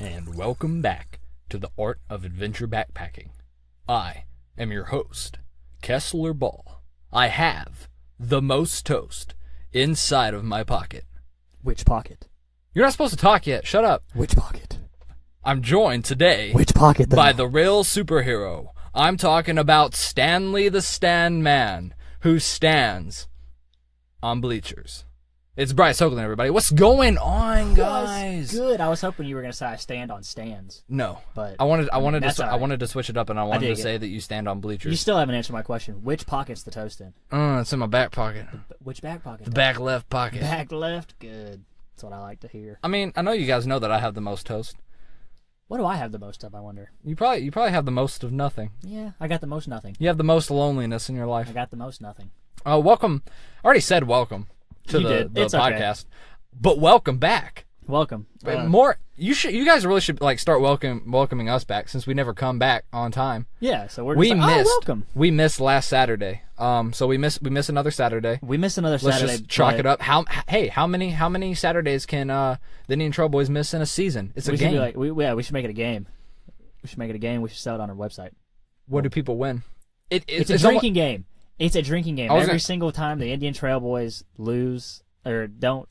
and welcome back to the Art of Adventure Backpacking. I am your host, Kessler Ball. I have the most toast inside of my pocket. Which pocket? You're not supposed to talk yet. Shut up. Which pocket? I'm joined today Which pocket, though? by the real superhero. I'm talking about Stanley the Stan Man, who stands on bleachers. It's Bryce Hoagland, everybody. What's going on, guys? Good. I was hoping you were going to say I stand on stands. No, but I wanted right. to switch it up, and I wanted to say that you stand on bleachers. You still haven't answered my question. Which pocket's the toast in? It's in my back pocket. Which back pocket? The back left pocket. Back left? Good. That's what I like to hear. I mean, I know you guys know that I have the most toast. What do I have the most of, I wonder? You probably have the most of nothing. Yeah, I got the most nothing. You have the most loneliness in your life. I got the most nothing. Welcome. I already said welcome to the podcast. Okay. But welcome back. Welcome. You guys really should start welcoming us back, since we never come back on time. Yeah, so welcome. We missed last Saturday. So we miss another Saturday. Let's just chalk it up. How many Saturdays can the Indian Trailboys miss in a season? It's a game. We should make it a game. We should make it a game. We should sell it on our website. What do people win? It's a drinking game. It's a drinking game. Every single time the Indian Trailboys lose or don't.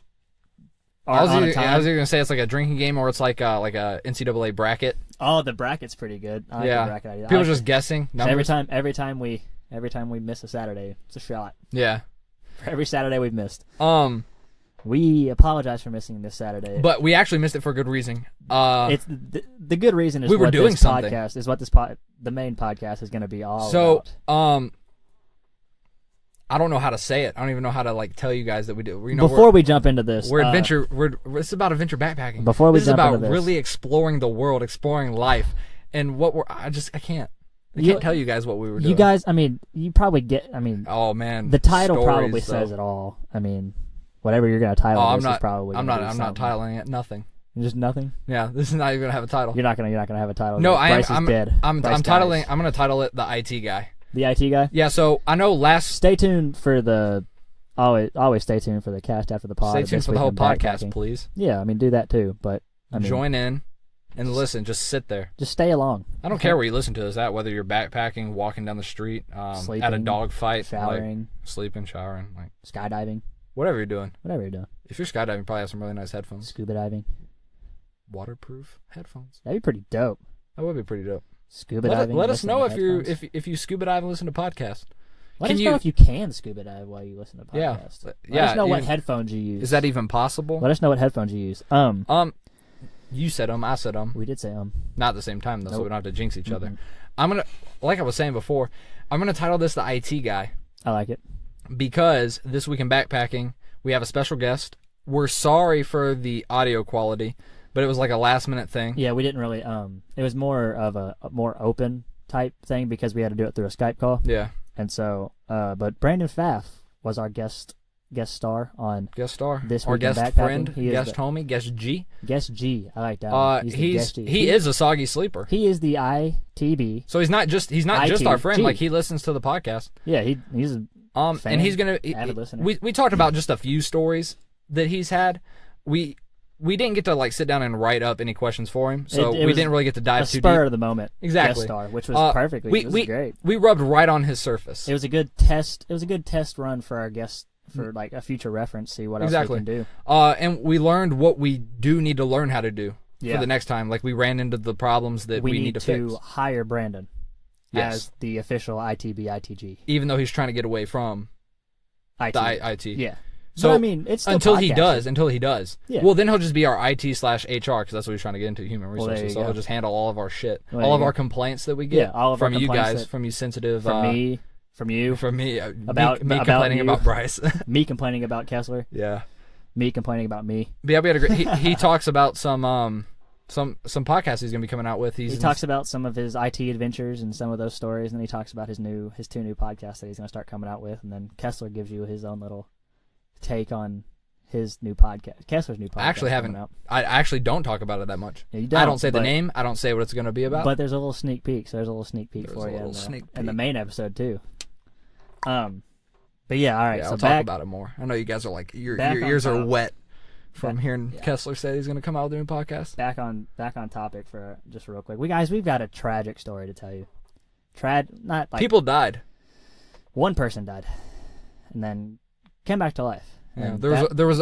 I was either going to say it's like a drinking game, or it's like a NCAA bracket. Oh, the bracket's pretty good. I like the bracket idea. People just guessing numbers. Every time we miss a Saturday, it's a shot. Yeah. For every Saturday we've missed. We apologize for missing this Saturday, but we actually missed it for a good reason. It's the good reason is we were doing something. Podcast is what the main podcast is going to be all about. I don't know how to say it. I don't even know how to tell you guys that we do. Before we jump into this, it's about adventure backpacking. This is about really exploring the world, exploring life, and I can't tell you guys what we were doing. You guys, you probably get. Oh man, the title probably says it all. Whatever you're gonna title this is probably. I'm not titling it. Nothing. Just nothing. Yeah, this is not even gonna have a title. You're not gonna have a title. No, Bryce is dead. I'm titling. I'm gonna title it the IT guy. The IT guy? Yeah, so I know Stay tuned for the... Always stay tuned for the cast after the pod. Stay tuned for the whole podcast, please. Yeah, do that too, but... Join in and listen. Just sit there. Just stay along. I don't care where you listen to this at, whether you're backpacking, walking down the street, sleeping, at a dog fight, showering. Sleeping, showering, skydiving. Whatever you're doing. If you're skydiving, you probably have some really nice headphones. Scuba diving. Waterproof headphones. That'd be pretty dope. That would be pretty dope. Scuba diving. Let us know if you scuba dive and listen to podcasts. Let us know if you can scuba dive while you listen to podcasts. Let us know what headphones you use. Is that even possible? Let us know what headphones you use. You said I said We did say Not at the same time though, so we don't have to jinx each other. I'm gonna, like I was saying before, I'm gonna title this the IT guy. I like it because this week in backpacking we have a special guest. We're sorry for the audio quality. But it was like a last-minute thing. Yeah, we didn't really. It was more of a more open type thing because we had to do it through a Skype call. Yeah. And so, but Brandon Pfaff was our guest star on this week in backpacking. Friend, guest homie, guest G. Guest G, I like that. He is a soggy sleeper. He is the ITB. So he's not just our friend. Like he listens to the podcast. Yeah, he's a fan, and he's gonna avid listener. We talked about just a few stories that he's had. We didn't get to sit down and write up any questions for him, so we didn't really get to dive too deep. Spur of the moment, exactly. Guest star, which was perfect. It was great. We rubbed right on his surface. It was a good test. It was a good test run for our guests for a future reference. See what else we can do. And we learned what we do need to learn how to do for the next time. We ran into the problems that we need to fix. We need to hire Brandon as the official ITB ITG, even though he's trying to get away from IT. The IT. Yeah. So it's until he does. Yeah. Well, then he'll just be our IT/HR because that's what he's trying to get into, human resources. So he'll just handle all of our shit, all of our complaints that we get from you guys, from you sensitive, from me, from you, from me, about me complaining about Bryce, me complaining about Kessler, me complaining about me. But yeah, we had a great. He talks about some podcasts he's gonna be coming out with. He talks about some of his IT adventures and some of those stories, and then he talks about his two new podcasts that he's gonna start coming out with, and then Kessler gives you his own little take on his new podcast, Kessler's new podcast. I actually don't talk about it that much. Yeah, you don't, I don't say the name. I don't say what it's going to be about. But there's a little sneak peek. So there's a little sneak peek for you in the main episode too. But yeah, all right. Yeah, so I'll talk about it more. I know you guys are your ears are wet from hearing Kessler say he's going to come out with a new podcast. Back on topic for just real quick. We've got a tragic story to tell you. Not like people died. One person died, and then came back to life. Yeah, there was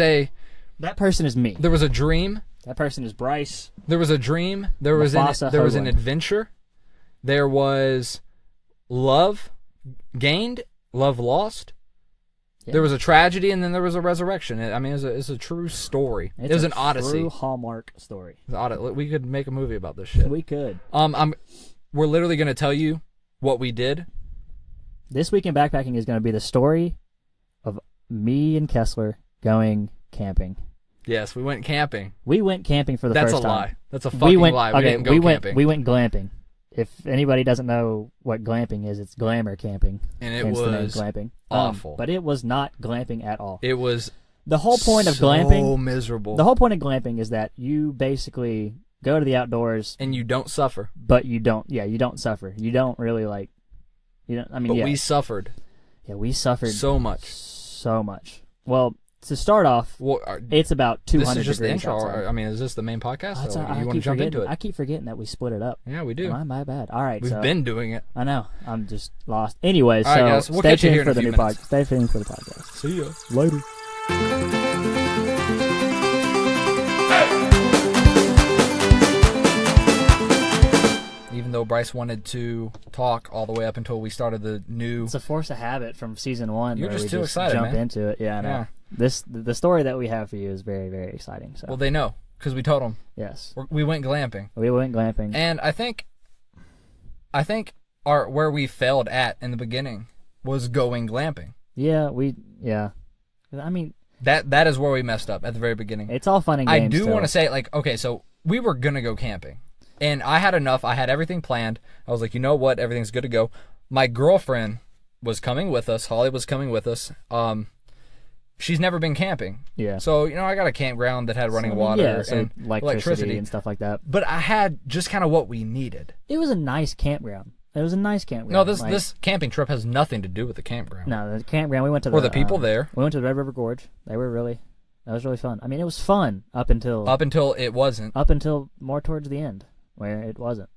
a. That person is me. There was a dream. That person is Bryce. There was a dream. There was an adventure. There was love gained, love lost. Yeah. There was a tragedy, and then there was a resurrection. I mean, it's a true story. It was an odyssey. True Hallmark story. We could make a movie about this shit. We could. We're literally going to tell you what we did. This week in backpacking is going to be the story of me and Kessler going camping. Yes, we went camping. We went camping for the first time. That's a lie. That's a fucking lie. We didn't go camping. We went glamping. If anybody doesn't know what glamping is, it's glamour camping. And it was the name glamping. Awful. But it was not glamping at all. It was the whole point of glamping. So miserable. The whole point of glamping is that you basically go to the outdoors and you don't suffer. But you don't. Yeah, you don't suffer. You don't really like. You don't. I mean, but we suffered. Yeah, we suffered so much. So much. Well, to start off, it's about 200 This is just the degrees intro. outside. I mean, is this the main podcast? You want to jump into it? I keep forgetting that we split it up. Yeah, we do. My bad. All right, We've been doing it. I know. I'm just lost. Anyways, all right, guys, we'll catch you here in a few minutes. Stay tuned for the podcast. See ya. Later. Even though Bryce wanted to talk all the way up until we started the new... It's a force of habit from season 1. You're just we too excited, jump man. into it. Yeah, I know. Yeah. The story that we have for you is very, very exciting. So. Well, they know, because we told them. Yes. We went glamping. We went glamping. And I think where we failed at in the beginning was going glamping. Yeah, I mean... That is where we messed up at the very beginning. It's all fun and games. I do want to say, like, okay, so we were going to go camping. And I had enough. I had everything planned. I was like, you know what? Everything's good to go. My girlfriend was coming with us. Holly was coming with us. She's never been camping. Yeah. So, I got a campground that had running water and electricity and stuff like that. But I had just kind of what we needed. It was a nice campground. No, this camping trip has nothing to do with the campground. No, the campground, we went to the people there. We went to the Red River Gorge. That was really fun. I mean, it was fun up until it wasn't. Up until more towards the end, where it wasn't.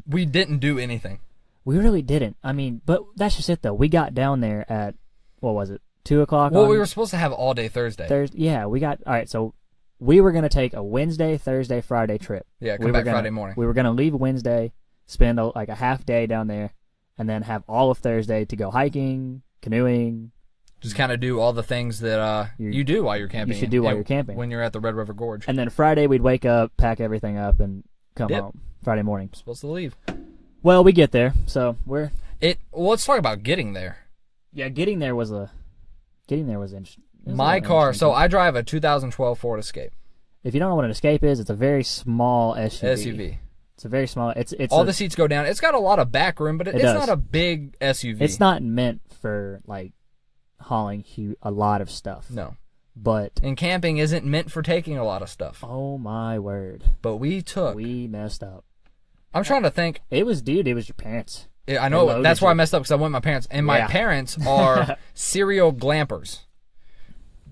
We didn't do anything. We really didn't. I mean, but that's just it, though. We got down there at, what was it, 2 o'clock? Well, we were supposed to have all day Thursday. Yeah, all right, so we were going to take a Wednesday, Thursday, Friday trip. Yeah, come back Friday morning. We were going to leave Wednesday, spend a half day down there, and then have all of Thursday to go hiking, canoeing. Just kind of do all the things that you do while you're camping. You should do while you're camping. When you're at the Red River Gorge. And then Friday we'd wake up, pack everything up, and come home Friday morning. Supposed to leave. Well, we get there, so we're... let's talk about getting there. Yeah, getting there was interesting. My car, so I drive a 2012 Ford Escape. If you don't know what an Escape is, it's a very small SUV. It's a very small... It's all the seats go down. It's got a lot of back room, but it's not a big SUV. It's not meant for, hauling a lot of stuff. No. But... And camping isn't meant for taking a lot of stuff. Oh, my word. But we messed up. I'm trying to think. It was your parents. Yeah, I know. That's why I messed up, because I went with my parents. And my parents are serial glampers.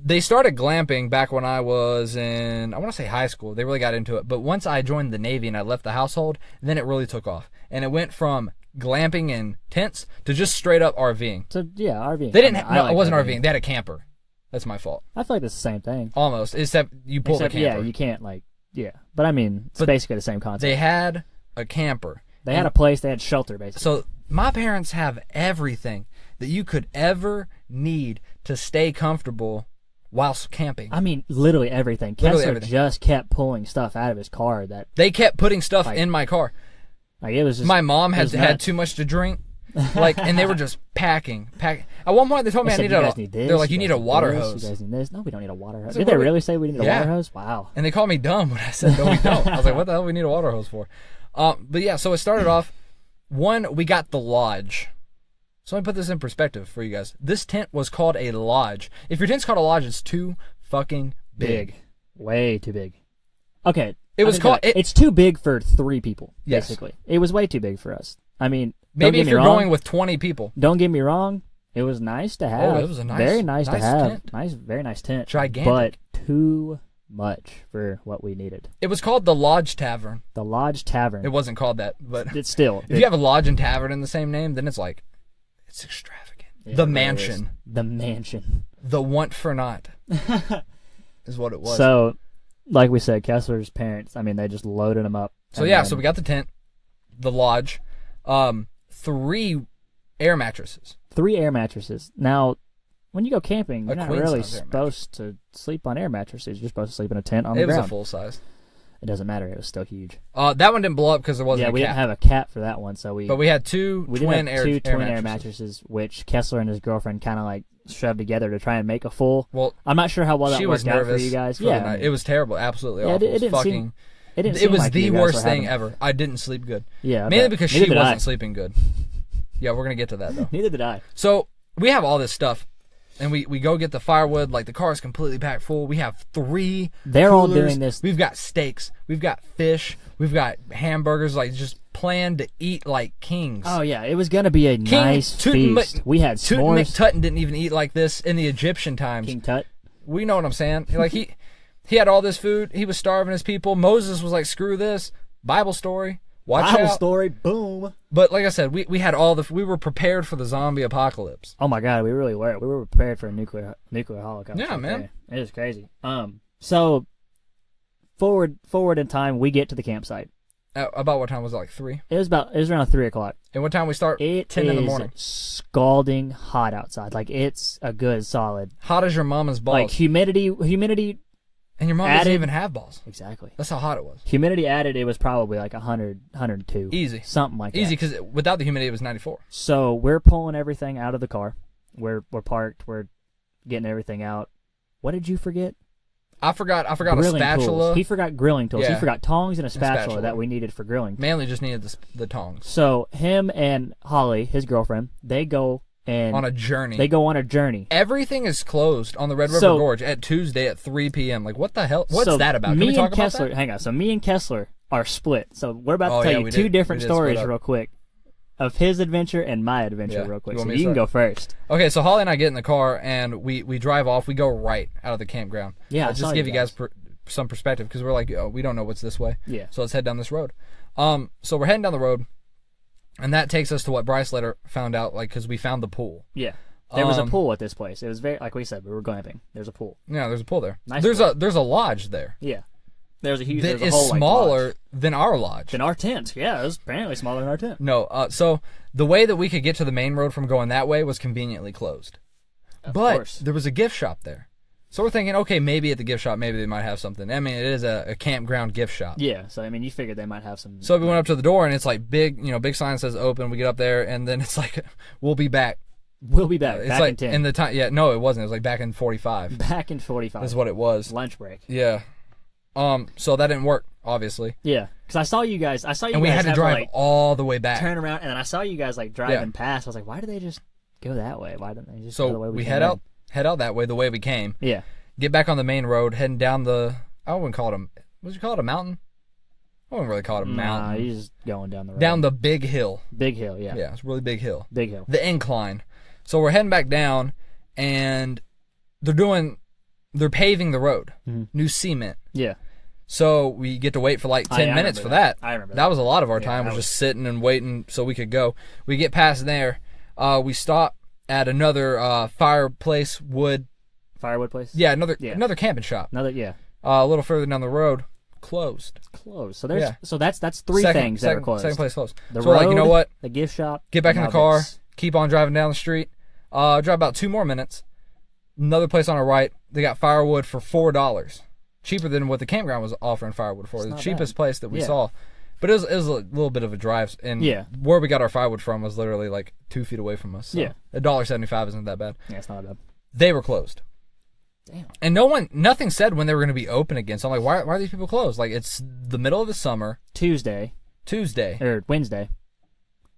They started glamping back when I was in, I want to say high school. They really got into it. But once I joined the Navy and I left the household, then it really took off. And it went from glamping in tents to just straight up RVing. So, yeah, RVing. They didn't it wasn't RVing. They had a camper. That's my fault. I feel like it's the same thing. Almost. Except you pull the camper. Yeah, you can't, But, I mean, it's basically the same concept. They had a camper. They had a place. They had shelter, basically. So, my parents have everything that you could ever need to stay comfortable whilst camping. I mean, literally everything. Kessler just kept pulling stuff out of his car that... They kept putting stuff in my car. It was just... My mom had too much to drink. And they were just packing. At one point, they told me I needed they're like, you need a water hose. You guys need this. No, we don't need a water hose. Did they really say we need a water hose? Wow. And they called me dumb when I said, no, we don't. I was like, what the hell do we need a water hose for? But yeah, so it started off, we got the lodge. So let me put this in perspective for you guys. This tent was called a lodge. If your tent's called a lodge, it's too fucking big. Way too big. Okay. It's too big for 3 people, basically. It was way too big for us. I mean... Maybe if you're going with 20 people. Don't get me wrong. It was nice to have. Oh, it was a very nice to have. tent. Very nice tent. Gigantic. But too much for what we needed. It was called the Lodge Tavern. The Lodge Tavern. It wasn't called that, but it's still. if you have a lodge and tavern in the same name, then it's like, it's extravagant. The mansion. The mansion. The want for not is what it was. So, like we said, Kessler's parents, I mean, they just loaded him up. So yeah, so we got the tent, the lodge, 3 air mattresses. 3 air mattresses. Now, when you go camping, you're A not queen really size air supposed to sleep on air mattresses. You're supposed to sleep in a tent on the ground. It was a full size. It doesn't matter. It was still huge. That one didn't blow up because there wasn't a cap. Yeah, we didn't have a cap for that one, so But we had two twin air mattresses, which Kessler and his girlfriend kind of like shoved together to try and make a full. Well, I'm not sure how well that she was worked out nervous for you guys. for the night. It was terrible, absolutely awful. It didn't seem. It was like the you guys worst were thing having- ever. I didn't sleep good. Yeah, mainly because Neither she did wasn't I. sleeping good. Yeah, we're gonna get to that though. Neither did I. So we have all this stuff, and we go get the firewood. Like the car is completely packed full. We have 3. They're all coolers. doing this. We've got steaks. We've got fish. We've got hamburgers. Like just planned to eat like kings. Oh yeah, it was gonna be a nice feast. We had Tootin' s'mores. McTutton didn't even eat like this in the Egyptian times. King Tut. We know what I'm saying. Like he had all this food. He was starving his people. Moses was like, screw this. Bible story. Watch Bible out. story. Boom. But like I said, we had all the. We were prepared for the zombie apocalypse. Oh my God, we really were. We were prepared for a nuclear holocaust. Yeah, man. It is crazy. So forward in time, we get to the campsite. About what time was it? Like 3? It was around 3:00. And what time we start? 10 in the morning. Scalding hot outside. Like it's a good solid. Hot as your mama's balls. Like humidity. And your mom doesn't even have balls. Exactly. That's how hot it was. Humidity added, it was probably like 100, 102. Easy. Something like that. Easy, because without the humidity, it was 94. So we're pulling everything out of the car. We're parked. We're getting everything out. What did you forget? I forgot a Grilling spatula. Tools. He forgot grilling tools. Yeah. He forgot tongs and a spatula that we needed for grilling. Mainly just needed the tongs. So him and Holly, his girlfriend, they go on a journey. They go on a journey. Everything is closed on the Red River Gorge at Tuesday at 3 p.m. Like, what the hell? What's that about? Can we talk about that? Hang on. So me and Kessler are split. So we're about to tell you 2 different we stories real quick of his adventure and my adventure real quick. So you can go first. Okay, so Holly and I get in the car and we drive off. We go right out of the campground. Yeah, just give you guys some perspective because we're like, we don't know what's this way. Yeah. So let's head down this road. So we're heading down the road, and that takes us to what Bryce later found out, like, because we found the pool. Yeah. There was a pool at this place. It was very, like we said, we were glamping. There's a pool. Yeah, there's a pool there. Nice there's pool. a lodge there. Yeah. There's a huge. That there's a whole, smaller lodge. than our lodge. Than our tent. Yeah, it was apparently smaller than our tent. No, so the way that we could get to the main road from going that way was conveniently closed. Of but course. There was a gift shop there. So we're thinking, okay, maybe at the gift shop, maybe they might have something. I mean, it is a campground gift shop. Yeah, so I mean, you figured they might have some. So we went up to the door, and it's like big sign says open. We get up there, and then it's like, we'll be back. We'll be back. It's back like in 10. in the time. Yeah, no, it wasn't. It was like back in 45. Back in 45. Is what it was. Lunch break. Yeah. So that didn't work, obviously. Yeah, because I saw you guys. And we had to drive all the way back. Turn around, and then I saw you guys like driving past. I was like, why did they just go that way? Why didn't they just go the way we head out that way, the way we came. Yeah. Get back on the main road, heading down the. I wouldn't call it would you call it a mountain? I wouldn't really call it a mountain. Nah, you're just going down the road. Down the big hill. Big hill, yeah. Yeah, it's a really big hill. Big hill. The incline. So we're heading back down, and they're paving the road. Mm-hmm. New cement. Yeah. So we get to wait for like 10 minutes for that. I remember that was a lot of our time, was just sitting and waiting so we could go. We get past there. We stop at another firewood place? Yeah, another camping shop. A little further down the road, closed. So there's so that's 3 things that are closed. Second place closed. The so road, we're like, you know what? The gift shop. Get back in the car. Keep on driving down the street. Drive about 2 more minutes. Another place on our right. They got firewood for $4. Cheaper than what the campground was offering firewood for. The cheapest place that we saw. But it was a little bit of a drive. And where we got our firewood from was literally like 2 feet away from us. So $1.75 isn't that bad. Yeah, it's not bad. They were closed. Damn. And nothing said when they were going to be open again. So I'm like, why are these people closed? Like, it's the middle of the summer. Tuesday. Or Wednesday.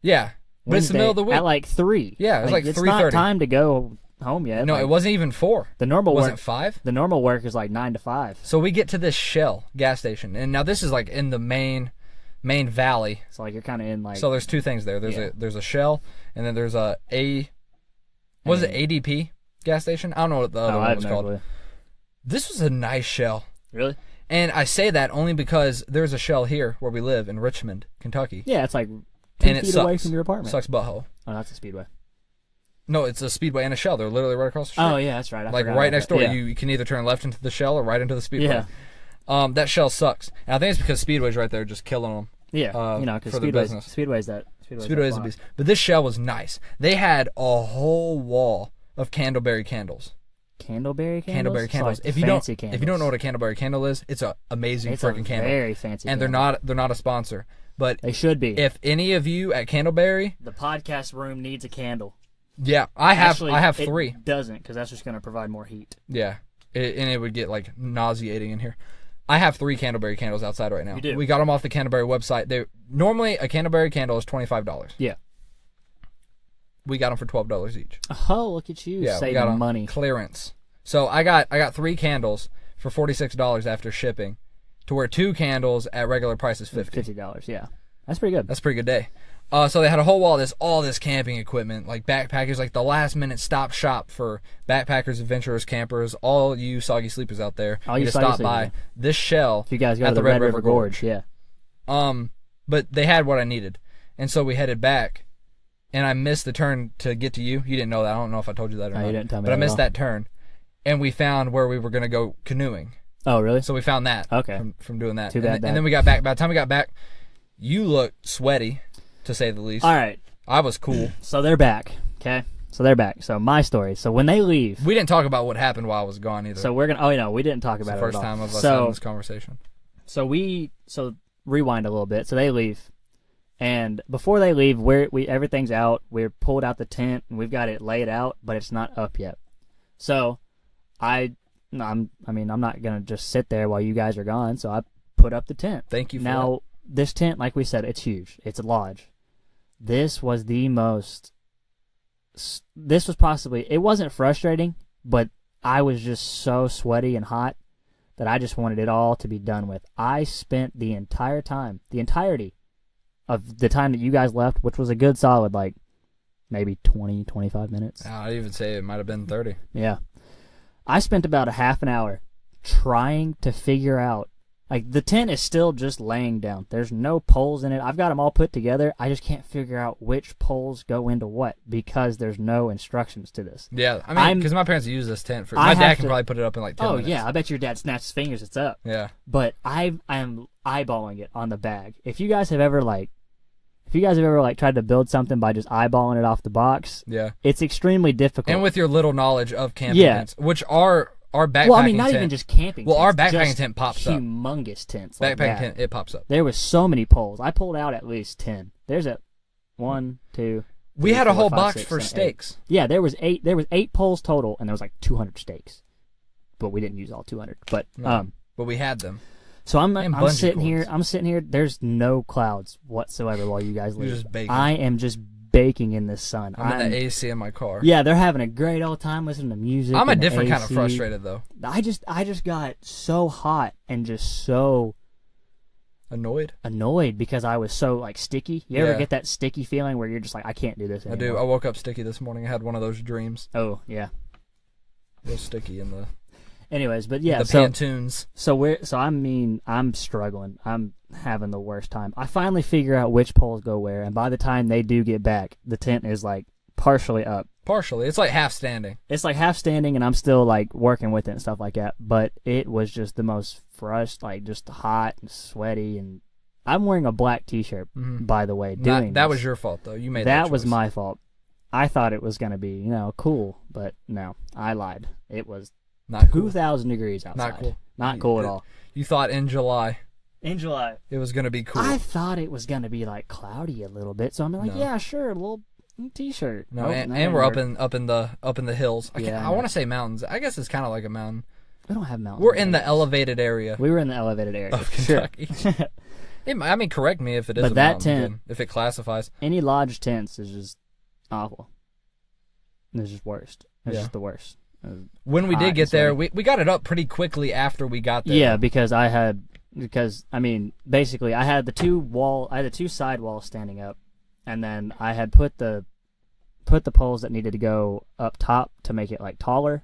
Yeah. But it's the middle of the week. At like 3. Yeah, it was like 3:30. It's not time to go home yet. No, it wasn't even 4. The normal wasn't work. 5? The normal work is like 9 to 5. So we get to this Shell gas station. And now this is like in the main valley. So like you're kind of in like. So there's 2 things there. There's a Shell, and then there's a Was it ADP gas station? I don't know what the other one was called. Clue. This was a nice shell. Really? And I say that only because there's a shell here where we live in Richmond, Kentucky. Yeah, it's like 2 and feet it sucks. away from your apartment. Sucks butthole. Oh, that's a Speedway. No, it's a Speedway and a shell. They're literally right across the street. Oh, yeah, that's right. I like forgot right about next that. door. Yeah. You can either turn left into the shell or right into the Speedway. Yeah. That shell sucks. And I think it's because Speedway's right there just killing them. Yeah, because for the business. Speedway's Speedway is a beast. But this shell was nice. They had a whole wall of candleberry candles. Candleberry candles? Candleberry candles. Like If you don't know what a candleberry candle is, it's an amazing freaking candle. Very fancy. And candle. they're not a sponsor, but they should be. If any of you at Candleberry, the podcast room needs a candle. Yeah, I have 3. It doesn't, because that's just going to provide more heat. Yeah, and it would get like nauseating in here. I have 3 Candleberry candles outside right now. You do? We got them off the Candleberry website. Normally a Candleberry candle is $25. Yeah. We got them for $12 each. Oh, look at you saving we got 'em money. Clearance. So I got 3 candles for $46 after shipping, to where 2 candles at regular price is $50. Yeah, that's pretty good. That's a pretty good day. So they had a whole wall of all this camping equipment, like backpackers, like the last minute stop shop for backpackers, adventurers, campers, all you soggy sleepers out there. All you to soggy stop sleepers, by yeah. this shell. If you guys go at to the Red River Gorge, yeah. But they had what I needed, and so we headed back. And I missed the turn to get to you. You didn't know that. I don't know if I told you that or not. You didn't tell me but that I missed at all. that turn, and we found where we were going to go canoeing. Oh, really? So we found that. Okay. From doing that. Too bad. And then we got back. By the time we got back, you looked sweaty, to say the least. All right. I was cool. So they're back. Okay. So they're back. So my story. So when they leave, We didn't talk about what happened while I was gone either. so we're gonna. Oh, no, we didn't talk It's about the it at first all. time of us So having this conversation. So rewind a little bit. So they leave, and before they leave, we everything's out. We're pulled out the tent, and we've got it laid out, but it's not up yet. So I'm not gonna just sit there while you guys are gone. So I put up the tent. Thank you for Now this tent, like we said, it's huge. It's a lodge. This was possibly, it wasn't frustrating, but I was just so sweaty and hot that I just wanted it all to be done with. I spent the entirety of the time that you guys left, which was a good solid, like, maybe 20, 25 minutes. I'd even say it might have been 30. Yeah. I spent about a half an hour trying to figure out, like, the tent is still just laying down. There's no poles in it. I've got them all put together. I just can't figure out which poles go into what because there's no instructions to this. Yeah, I mean, because my parents use this tent for. My dad can probably put it up in like 10 minutes. Oh yeah, I bet your dad snaps his fingers. It's up. Yeah. But I am eyeballing it on the bag. If you guys have ever tried to build something by just eyeballing it off the box, Yeah. it's extremely difficult. And with your little knowledge of camping tents, which are our backpacking well, I mean, not tent, even just camping. Well, tents, our backpacking just tent pops up. humongous tents. Like Backpacking that. tent, it pops up. There was so many poles. I pulled out at least 10. There's a 1, 2. We 3, had a 4, whole 5, box 6, for 7, 8. steaks. Yeah, there was 8. There was 8 poles total, and there was like 200 steaks. But we didn't use all 200. But No, but we had them. So I'm bungee sitting here. cords. I'm sitting here. There's no clouds whatsoever while you guys leave. You're just baking. I am just baking in the sun. I'm in the AC in my car. Yeah, they're having a great old time listening to music. I'm a and the different kind of AC. frustrated though. I just got so hot and just so Annoyed. because I was so like sticky. You ever Yeah. get that sticky feeling where you're just like, I can't do this I anymore? do. I woke up sticky this morning. I had one of those dreams. Oh yeah. Real sticky in the Anyways, but yeah, the so Pantoons. I'm struggling. I'm having the worst time. I finally figure out which poles go where, and by the time they do get back, the tent is like partially up. Partially, it's like half standing. It's like half standing, and I'm still like working with it and stuff like that. But it was just the most like just hot and sweaty, and I'm wearing a black T-shirt, by the way. That was your fault though. You made that was choice. my fault. I thought it was gonna be cool, but no, I lied. It was Not cool. 2,000 degrees outside. Not cool. Not cool at all. You thought in July In July. it was gonna be cool. I thought it was going to be like cloudy a little bit, so I'm like, No. yeah, sure, a little T-shirt. No, Nope, and that we're didn't up in the hills. I Yeah, I want to say mountains. I guess it's kind of like a mountain. work. We don't have mountains. We're in the elevated area We were in the elevated area. of Sure. Kentucky. I mean, correct me if it is But a that mountain, tent- then, if it classifies. Any lodge tents is just awful. It's just worst. It's Yeah. just the worst. When we hot did and get there, sweaty. we got it up pretty quickly after we got there. Yeah, because basically I had the two side walls standing up, and then I had put the put the poles that needed to go up top to make it like taller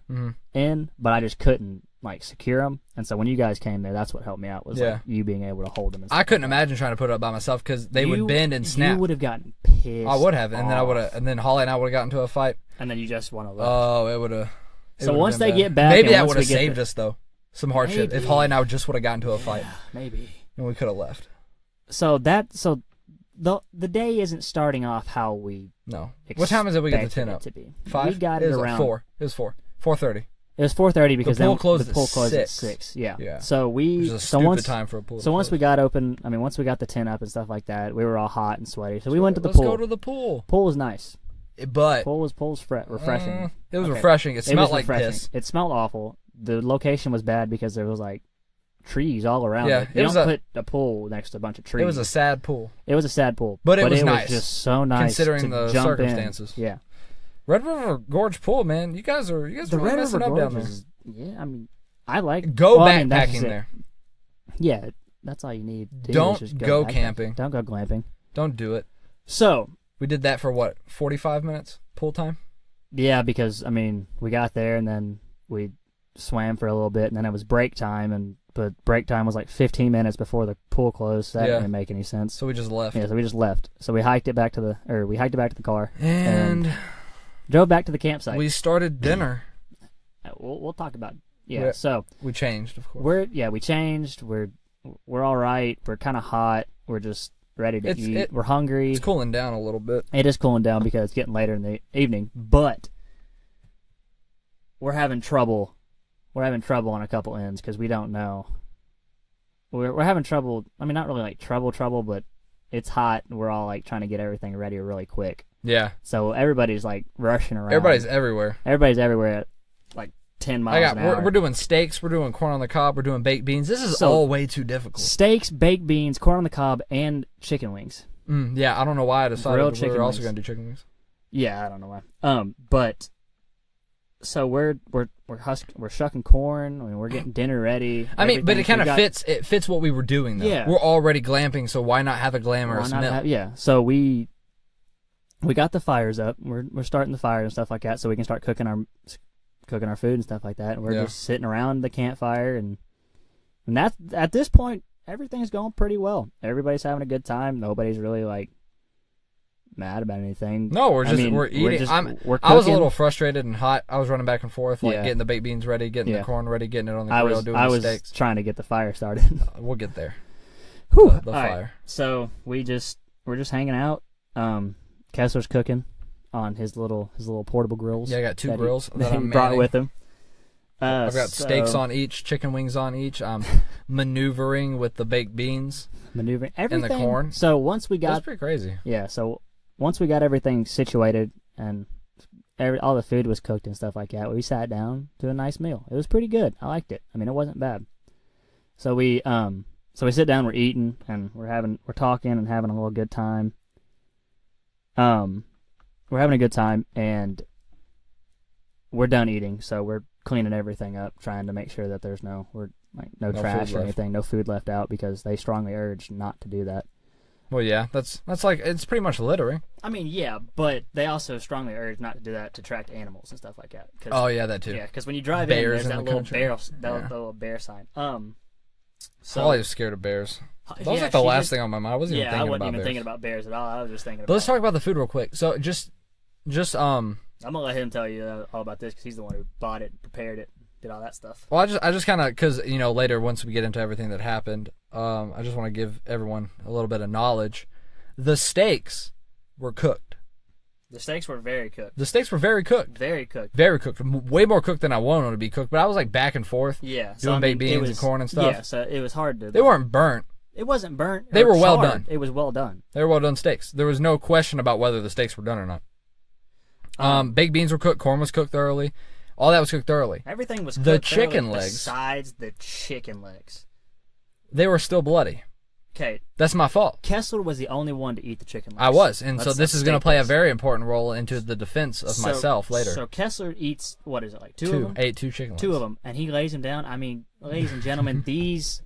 in, but I just couldn't like secure them. And so when you guys came there, that's what helped me out was like you being able to hold them. And I couldn't imagine trying to put it up by myself because they would bend and snap. You would have gotten pissed. I would have, and then I would have, and then Holly and I would have gotten into a fight. And then you just want to. Oh, it would have. So once they get back, maybe that would have saved us though. Some hardship if Holly and I just would have gotten into a fight. Maybe. And we could have left. So the day isn't starting off how we. No. What time is it? We get the tent up. 5. We got it around 4. It was 4. 4:30. It was 4:30 because the pool closed at 6. Yeah. So we. Which is a stupid time for a pool. So once we got open, once we got the tent up and stuff like that, we were all hot and sweaty. So we went to the pool. Let's go to the pool. Pool was nice. But pool was refreshing. It was refreshing. It smelled like piss. It smelled awful. The location was bad because there was like trees all around it. You don't put a pool next to a bunch of trees. It was a sad pool. It was a sad pool. But it was nice. It was just so nice considering the circumstances. Yeah. Red River Gorge pool, man. You guys are really messing up down there. Yeah, I like backpacking there. Yeah, that's all you need. Don't go camping. Don't go glamping. Don't do it. So we did that for what, 45 minutes pool time? Yeah, because we got there and then we swam for a little bit and then it was break time but break time was like 15 minutes before the pool closed. So that didn't make any sense. So we just left. Yeah, so we just left. So we hiked it back to the car and drove back to the campsite. We started dinner. We'll talk about so we changed, of course. We changed. We're all right. We're kind of hot. We're just ready to eat. We're hungry. It's cooling down a little bit. It is cooling down because it's getting later in the evening, but we're having trouble. We're having trouble on a couple ends because we don't know. We're having trouble. Not really like trouble, but it's hot and we're all like trying to get everything ready really quick. Yeah. So everybody's like rushing around. Everybody's everywhere. Everybody's everywhere at like 10 miles an hour. We're doing steaks. We're doing corn on the cob. We're doing baked beans. This is all way too difficult. Steaks, baked beans, corn on the cob, and chicken wings. Yeah, I don't know why I decided we were also going to do chicken wings. Yeah, I don't know why. But so we're shucking corn. We're getting dinner ready. But it kind of fits. It fits what we were doing though. Yeah. We're already glamping, so why not have a glamorous meal? So we got the fires up. We're starting the fire and stuff like that, so we can start cooking our food and stuff like that. And we're just sitting around the campfire, and that's at this point everything's going pretty well. Everybody's having a good time. Nobody's really like mad about anything. No, we're eating. We're I was a little frustrated and hot. I was running back and forth, getting the baked beans ready, getting the corn ready, getting it on the grill, doing the steaks. I was trying to get the fire started. We'll get there. Whew. The fire. Right. So we're just hanging out. Kessler's cooking on his little portable grills. Yeah, I got 2 grills that I'm brought with him. I've got steaks on each, chicken wings on each. I'm maneuvering with the baked beans. Maneuvering everything. And the corn. So once we got... That's pretty crazy. Yeah, so once we got everything situated and all the food was cooked and stuff like that, we sat down to a nice meal. It was pretty good. I liked it. It wasn't bad. So we sit down, we're eating, and we're talking and having a little good time. We're having a good time, and we're done eating, so we're cleaning everything up, trying to make sure that there's no trash or anything, no food left out, because they strongly urge not to do that. Well, yeah, that's like, it's pretty much littering. Yeah, but they also strongly urge not to do that to attract animals and stuff like that. Oh yeah, that too. Yeah, because when you drive there's that little bear sign. So Holly was scared of bears. That was like the last thing on my mind. I wasn't even thinking about bears. I wasn't even thinking about bears at all. I was just thinking about... But let's talk about the food real quick. So just I'm going to let him tell you all about this because he's the one who bought it, prepared it, did all that stuff. Well, I just kind of, because, later, once we get into everything that happened, I just want to give everyone a little bit of knowledge. The steaks were cooked. The steaks were very cooked. The steaks were very cooked. Very cooked. Very cooked. Way more cooked than I wanted them to be cooked, but I was like back and forth. Yeah. Doing baked beans and corn and stuff. Yeah, so it was hard to... They weren't burnt. It wasn't burnt. They were well done. It was well done. They were well done steaks. There was no question about whether the steaks were done or not. Baked beans were cooked. Corn was cooked thoroughly. All that was cooked thoroughly. Everything was cooked The chicken legs. Besides the chicken legs. They were still bloody. Okay. That's my fault. Kessler was the only one to eat the chicken legs. I was, and so this is going to play a very important role into the defense of myself later. So Kessler eats, what is it, like two of them? Ate 2 chicken legs. 2 of them, and he lays them down. Ladies and gentlemen, these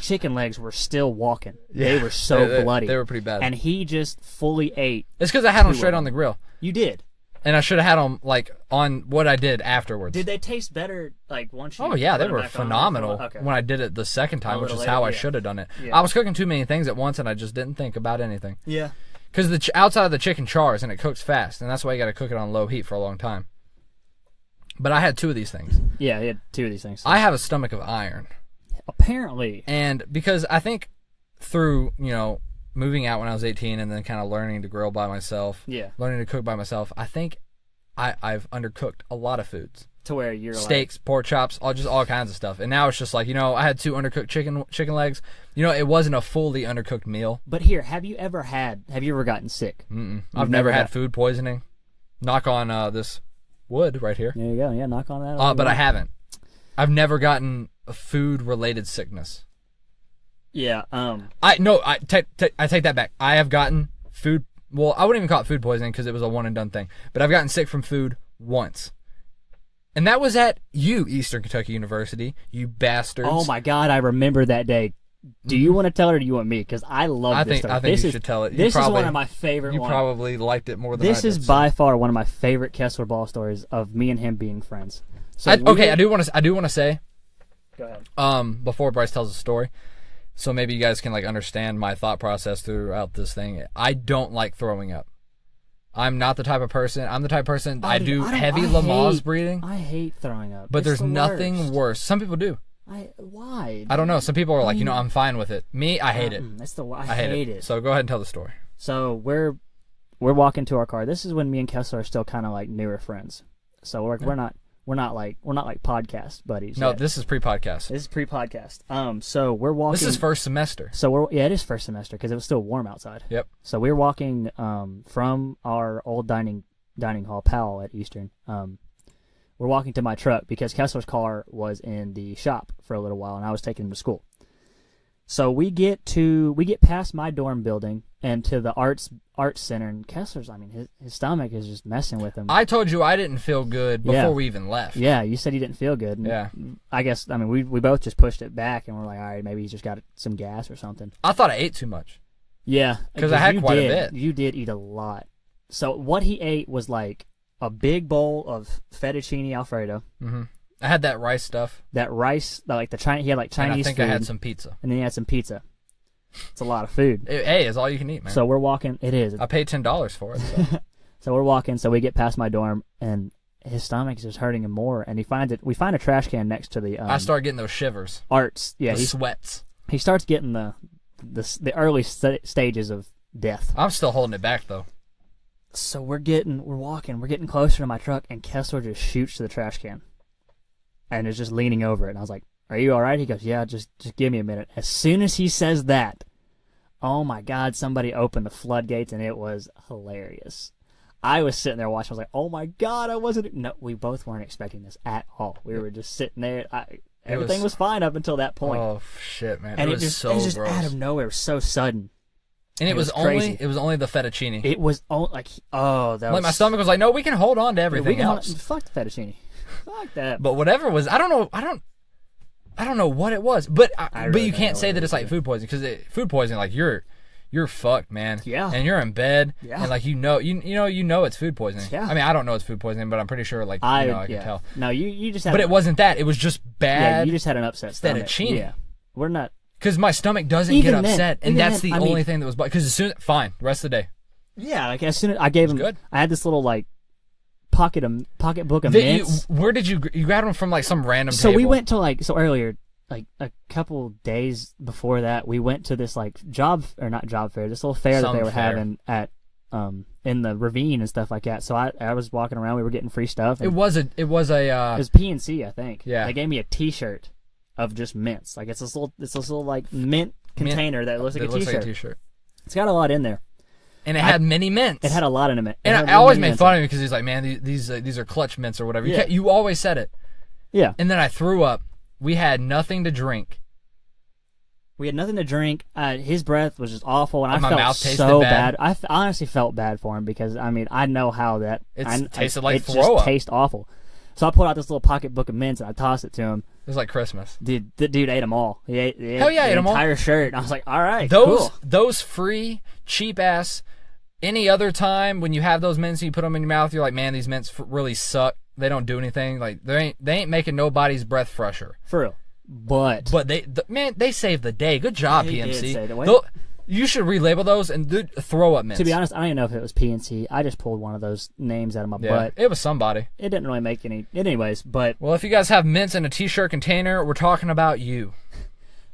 chicken legs were still walking. Yeah. They were so bloody. They were pretty bad. And he just fully ate. It's because I had them straight on the grill. You did. And I should have had them like on what I did afterwards. Did they taste better like once you? Oh yeah, they put 'em were back phenomenal on? Okay. when I did it the second time, which is later, how I yeah. should have done it. Yeah. I was cooking too many things at once, and I just didn't think about anything. Yeah. Because the outside of the chicken chars, and it cooks fast, and that's why you got to cook it on low heat for a long time. But I had 2 of these things. Yeah, he had 2 of these things. I have a stomach of iron. Apparently. And because I think through, moving out when I was 18 and then kind of learning to grill by myself, learning to cook by myself, I think I've undercooked a lot of foods. To where you're steaks, pork chops, all kinds of stuff. And now it's just like, I had 2 undercooked chicken legs. It wasn't a fully undercooked meal. But here, have you ever gotten sick? I've never had food poisoning. Knock on this wood right here. There you go. Yeah, knock on that. But I haven't. I've never gotten a food-related sickness. Yeah. I take that back. I have gotten food. Well, I wouldn't even call it food poisoning because it was a one and done thing. But I've gotten sick from food once, and that was at Eastern Kentucky University. You bastards! Oh my God, I remember that day. Do you want to tell it or do you want me? Because I love this story. I think you should tell it. This is one of my favorite. You probably liked it more than I did. This is by far one of my favorite Kessler Ball stories of me and him being friends. So I do want to say. Go ahead. Before Bryce tells the story, so maybe you guys can understand my thought process throughout this thing. I don't like throwing up. I'm not the type of person. I'm the type of person. I do heavy Lamaze breathing. I hate throwing up. But there's nothing worse. Some people do. Why? I don't know. Some people are like, I'm fine with it. Me, I hate it. I hate it. So go ahead and tell the story. So we're walking to our car. This is when me and Kessler are still kind of like newer friends. So we're not like podcast buddies. No, yet. This is pre-podcast. This is pre-podcast. So we're walking. This is first semester. So it is first semester because it was still warm outside. Yep. So we're walking from our old dining hall, Powell at Eastern. We're walking to my truck because Kessler's car was in the shop for a little while, and I was taking him to school. So we get past my dorm building and to the arts center, and Kessler's, his stomach is just messing with him. I told you I didn't feel good before we even left. Yeah, you said he didn't feel good. And yeah. I guess, we both just pushed it back, and we're like, all right, maybe he's just got some gas or something. I thought I ate too much. Yeah. Because I had quite a bit. You did eat a lot. So what he ate was like a big bowl of fettuccine Alfredo. Mm-hmm. I had that rice stuff. That rice, like he had like Chinese food. And I think I had some pizza. And then he had some pizza. It's a lot of food. It's all you can eat, man. So we're walking. It is. I paid $10 for it. So. So we're walking. So we get past my dorm, and his stomach is just hurting him more. And he finds it. We find a trash can next to the. I start getting those shivers. Arts. Yeah. The sweats. He starts getting the early stages of death. I'm still holding it back though. So we're walking. We're getting closer to my truck, and Kessler just shoots to the trash can, and is just leaning over it. And I was like, "Are you all right?" He goes, "Yeah, just give me a minute." As soon as he says that, oh my God, somebody opened the floodgates, and it was hilarious. I was sitting there watching. I was like, "Oh my God, I wasn't." No, we both weren't expecting this at all. We were just sitting there. Everything was fine up until that point. Oh shit, man! And it was so just gross. Out of nowhere, it was so sudden. And it was only the fettuccine. It was only my stomach was like, no, we can hold on to everything else. Fuck the fettuccine. Fuck that. But whatever was, I don't know what it was. But you can't say that it's like food poisoning because food poisoning, like you're fucked, man. Yeah. And you're in bed. Yeah. And like you know it's food poisoning. Yeah. I don't know it's food poisoning, but I'm pretty sure I can tell. No, you just had. But it wasn't that. It was just bad. Yeah, you just had an upset stomach. Fettuccine. Yeah. We're not. Because my stomach doesn't get upset, and that's the only thing that was. Because fine, the rest of the day. Yeah, like as soon as I gave him, good. I had this little like pocketbook of mints. Where did you grabbed them from? Like some random. So table? we went to earlier, like a couple days before that, we went to this like not job fair, this little fair that they were having at in the ravine and stuff like that. So I was walking around, we were getting free stuff. It was PNC, I think. Yeah. They gave me a T-shirt of just mints. Like it's this little like mint container that looks like a T-shirt. It's got a lot in there. And it had mini mints. It had a lot in it. And I always made fun of him because he's like, man, these are clutch mints or whatever. Yeah. You always said it. Yeah. And then I threw up. We had nothing to drink. We had nothing to drink. His breath was just awful, and my I felt mouth tasted so bad. I honestly felt bad for him because I know how that tasted like throw up. It just up. tastes awful. So I pulled out this little pocketbook of mints and I tossed it to him. It was like Christmas. The dude ate them all. He ate Hell yeah, the ate them all. entire shirt. And I was like, all right, those cool. Those free cheap ass any other time when you have those mints and you put them in your mouth, you're like, man, these mints really suck. They don't do anything. Like they ain't making nobody's breath fresher. For real. But they saved the day. Good job, they PMC. did save the day. You should relabel those and do throw up mints. To be honest, I don't even know if it was PNC. I just pulled one of those names out of my butt. It was somebody. It didn't really make any. Anyways, but well, if you guys have mints in a t-shirt container, we're talking about you.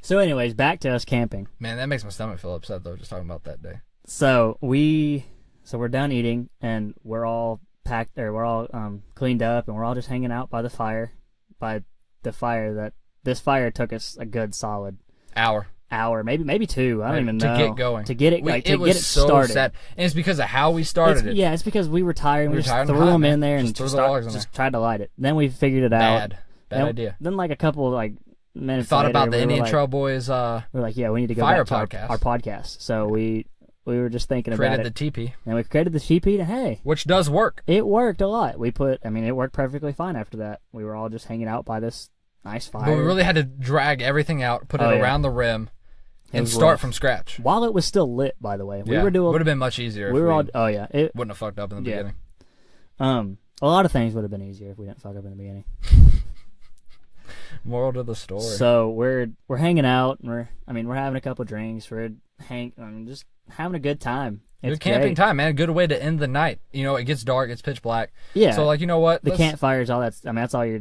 So, anyways, back to us camping. Man, that makes my stomach feel upset though. Just talking about that day. So we're done eating and we're all packed, or we're all cleaned up, and we're all just hanging out by the fire. This fire took us a good solid hour, maybe 2. I don't even know. To get going. To get it, it was so started. sad. And it's because of how we started it. Yeah, it's because we were tired and we just threw them in there and just tried to light it. Then we figured it out. Bad idea. Then like a couple minutes thought later, about the Indian Trailboys we were like, yeah, we need to go fire back to podcast. our podcast. So we were just thinking about it. Created the teepee. And we created the teepee, and hey. Which does work. It worked a lot. It worked perfectly fine after that. We were all just hanging out by this nice fire. But we really had to drag everything out, put it around the rim, and start from scratch. While it was still lit, by the way. Would have been much easier if we wouldn't have fucked up in the beginning. A lot of things would have been easier if we didn't fuck up in the beginning. Moral to the story. So we're hanging out, and we're having a couple drinks. We're just having a good time. It's good camping great. time, man. Good way to end the night. It gets dark, it's pitch black. Yeah. So you know what? The campfires, all that. That's all you're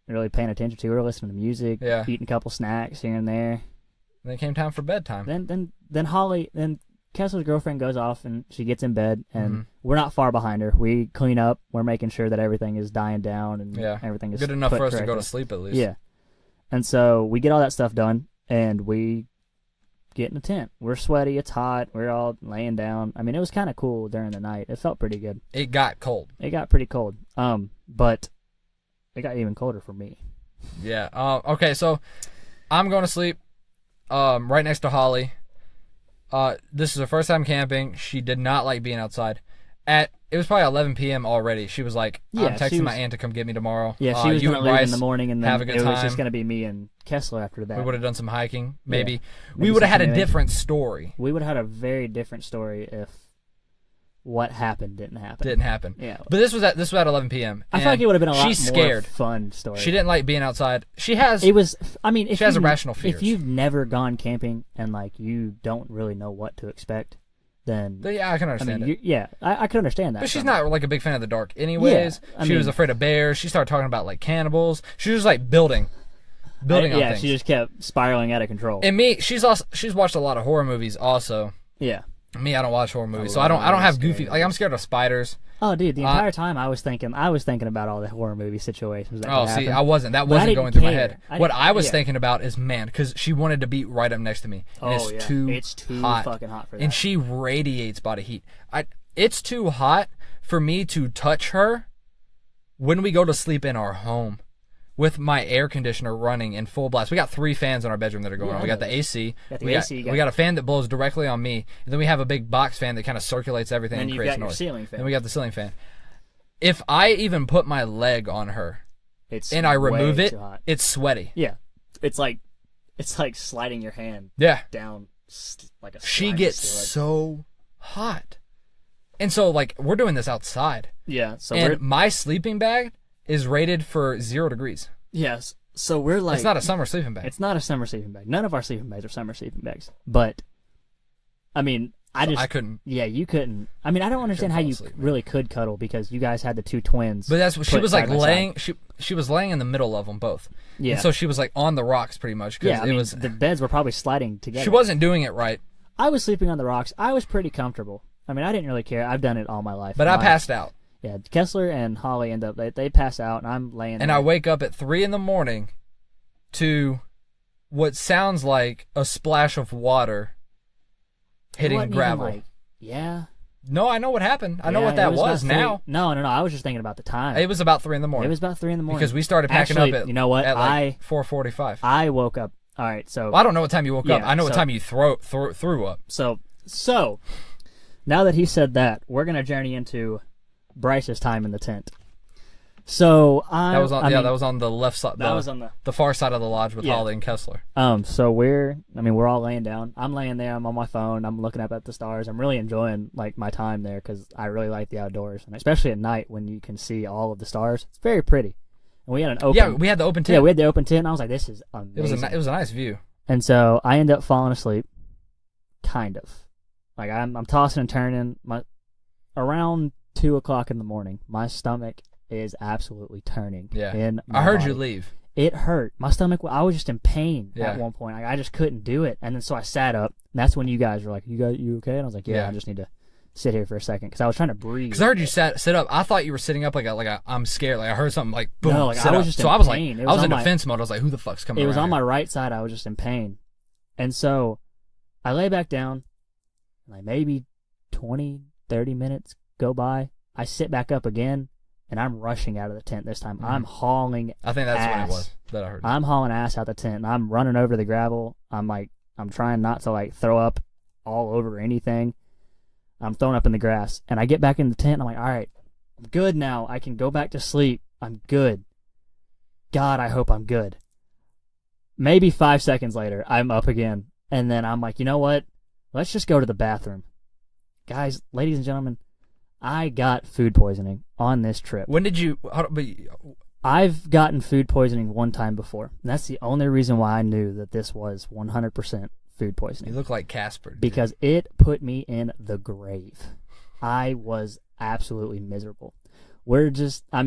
really paying attention to. We're listening to music, eating a couple snacks here and there. Then it came time for bedtime. Then Kessler's girlfriend goes off and she gets in bed, and we're not far behind her. We clean up. We're making sure that everything is dying down and everything is good enough for us correctly. to go to sleep at least. Yeah. And so we get all that stuff done, and we get in the tent. We're sweaty. It's hot. We're all laying down. It was kind of cool during the night. It felt pretty good. It got cold. It got pretty cold. But it got even colder for me. Yeah. Okay, so I'm going to sleep right next to Holly. This is her first time camping. She did not like being outside. It was probably 11 p.m. already. She was like, I'm texting my aunt to come get me tomorrow. Yeah, she was going to leave in the morning, and then have a good it was time. just going to be me and Kessler after that. We would have done some hiking, maybe. Yeah. We would have had a different story. We would have had a very different story if what happened didn't happen. Yeah. But this was at 11 p.m. I feel like it would have been a lot more fun story. She didn't like being outside. She has irrational fears. If you've never gone camping and you don't really know what to expect, then I can understand it. I can understand that. But she's not a big fan of the dark anyways. Yeah, she was afraid of bears. She started talking about cannibals. She was building on things. She just kept spiraling out of control. And me, she's watched a lot of horror movies also. Yeah. Me, I don't watch horror movies, so I don't have goofy. I'm scared of spiders. Oh, dude, the entire time I was thinking about all the horror movie situations. That see, I wasn't. That wasn't going through my head. What I was thinking about is, man, because she wanted to be right up next to me, and it's too hot. Fucking hot for that. And she radiates body heat. It's too hot for me to touch her when we go to sleep in our home with my air conditioner running in full blast. We got 3 fans in our bedroom that are going on. We got the AC. We got a fan that blows directly on me, and then we have a big box fan that kind of circulates everything and creates noise. Ceiling fan. And we got the ceiling fan. If I even put my leg on her and I remove it, it's sweaty. Yeah. It's like sliding your hand down like a She gets so hot. And so we're doing this outside. Yeah. So my sleeping bag is rated for 0 degrees. Yes. So we're it's not a summer sleeping bag. It's not a summer sleeping bag. None of our sleeping bags are summer sleeping bags. But I couldn't. Yeah, you couldn't. I don't understand how you really could cuddle because you guys had the 2 twins. But that's what she was laying. She was laying in the middle of them both. Yeah. And so she was on the rocks pretty much. Yeah. The beds were probably sliding together. She wasn't doing it right. I was sleeping on the rocks. I was pretty comfortable. I didn't really care. I've done it all my life. But I passed out. Yeah, Kessler and Holly end up, they pass out, and I'm laying there. And I wake up at 3 a.m. to what sounds like a splash of water hitting gravel. Yeah. No, I know what happened. I know what that was now. No, I was just thinking about the time. It was about 3 a.m. It was about 3 a.m. Because we started packing up at, you know what? at 4:45. I woke up. All right, so. Well, I don't know what time you woke up. I know what time you threw up. So, now that he said that, we're going to journey into Bryce's time in the tent. So that was on the left side. That was on the far side of the lodge with Holly and Kessler. So we're all laying down. I'm laying there. I'm on my phone. I'm looking up at the stars. I'm really enjoying like my time there because I really like the outdoors, and especially at night when you can see all of the stars. It's very pretty. And we had an open. Yeah, we had the open tent. Yeah, we had the open tent. And I was like, this is amazing. It was a nice view. And so I end up falling asleep, kind of. Like I'm tossing and turning. Around 2:00 in the morning, my stomach is absolutely turning. Yeah, I heard you leave. It hurt. My stomach. I was just in pain at one point. I just couldn't do it. And then so I sat up. And that's when you guys were like, "You okay?" And I was like, "Yeah, I just need to sit here for a second because I was trying to breathe." Because I heard you sit up. I thought you were sitting up like I'm scared. Like I heard something like boom. No, like sit I was up. just so in I was pain. like, I was in defense mode. I was like, who the fuck's coming? It was around on my here? right side. I was just in pain, and so I lay back down. Like maybe 20, 30 minutes go by. I sit back up again, and I'm rushing out of the tent this time. Mm-hmm. I'm hauling I think that's ass. when it was that I heard. I'm hauling ass out the tent, and I'm running over the gravel. I'm trying not to like throw up all over anything. I'm throwing up in the grass, and I get back in the tent, and I'm like, all right, I'm good now. I can go back to sleep. I'm good. God, I hope I'm good. Maybe 5 seconds later, I'm up again, and then I'm like, you know what? Let's just go to the bathroom. Guys, ladies and gentlemen, I got food poisoning on this trip. When did you... I've gotten food poisoning one time before. And that's the only reason why I knew that this was 100% food poisoning. You look like Casper. Dude. Because it put me in the grave. I was absolutely miserable. I'm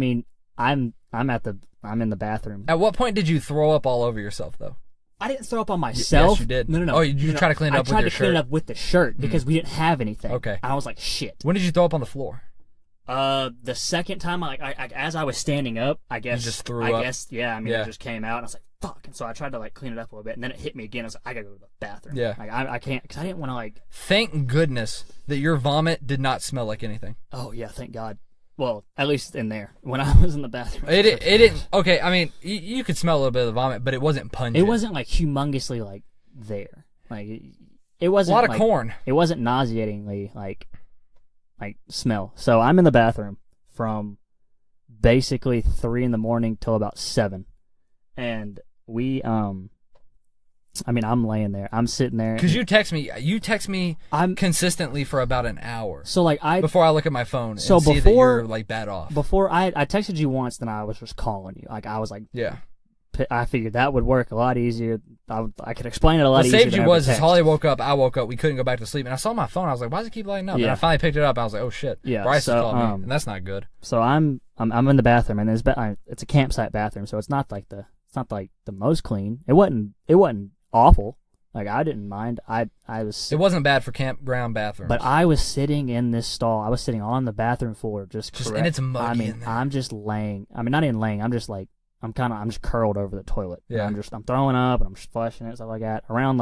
in the bathroom. At what point did you throw up all over yourself, though? I didn't throw up on myself. Yes, you did. No. Oh, you tried to clean it up with your shirt? I tried to clean it up with the shirt because we didn't have anything. Okay. I was like, shit. When did you throw up on the floor? The second time, as I was standing up, I guess. You just threw up? It just came out, and I was like, fuck. And so I tried to, clean it up a little bit, and then it hit me again. I was like, I gotta go to the bathroom. Yeah. I can't, because I didn't want to, Thank goodness that your vomit did not smell like anything. Oh, yeah, thank God. Well, at least in there. When I was in the bathroom. It didn't. Okay, I mean, you could smell a little bit of the vomit, but it wasn't pungent. It wasn't, humongously, there. It wasn't, a lot of corn. It wasn't nauseatingly, smell. So I'm in the bathroom from basically 3 in the morning till about 7. And I'm laying there. I'm sitting there. Because you text me consistently for about an hour. So before I look at my phone and see that you're bad off. Before I texted you once, then I was just calling you. I was like, yeah. I figured that would work a lot easier. I could explain it a lot easier. What saved you was Holly woke up, I woke up, we couldn't go back to sleep, and I saw my phone. I was like, why does it keep lighting up? Yeah. And I finally picked it up. I was like, oh shit. Yeah. Bryce has called me, and that's not good. So I'm in the bathroom, and it's a campsite bathroom, so it's not the most clean. It wasn't awful. I didn't mind. It wasn't bad for campground bathrooms. But I was sitting in this stall. I was sitting on the bathroom floor, and it's muggy in there. I'm just laying. Not even laying. I'm just I'm just curled over the toilet. Yeah. I'm throwing up and I'm just flushing it, stuff like that. Around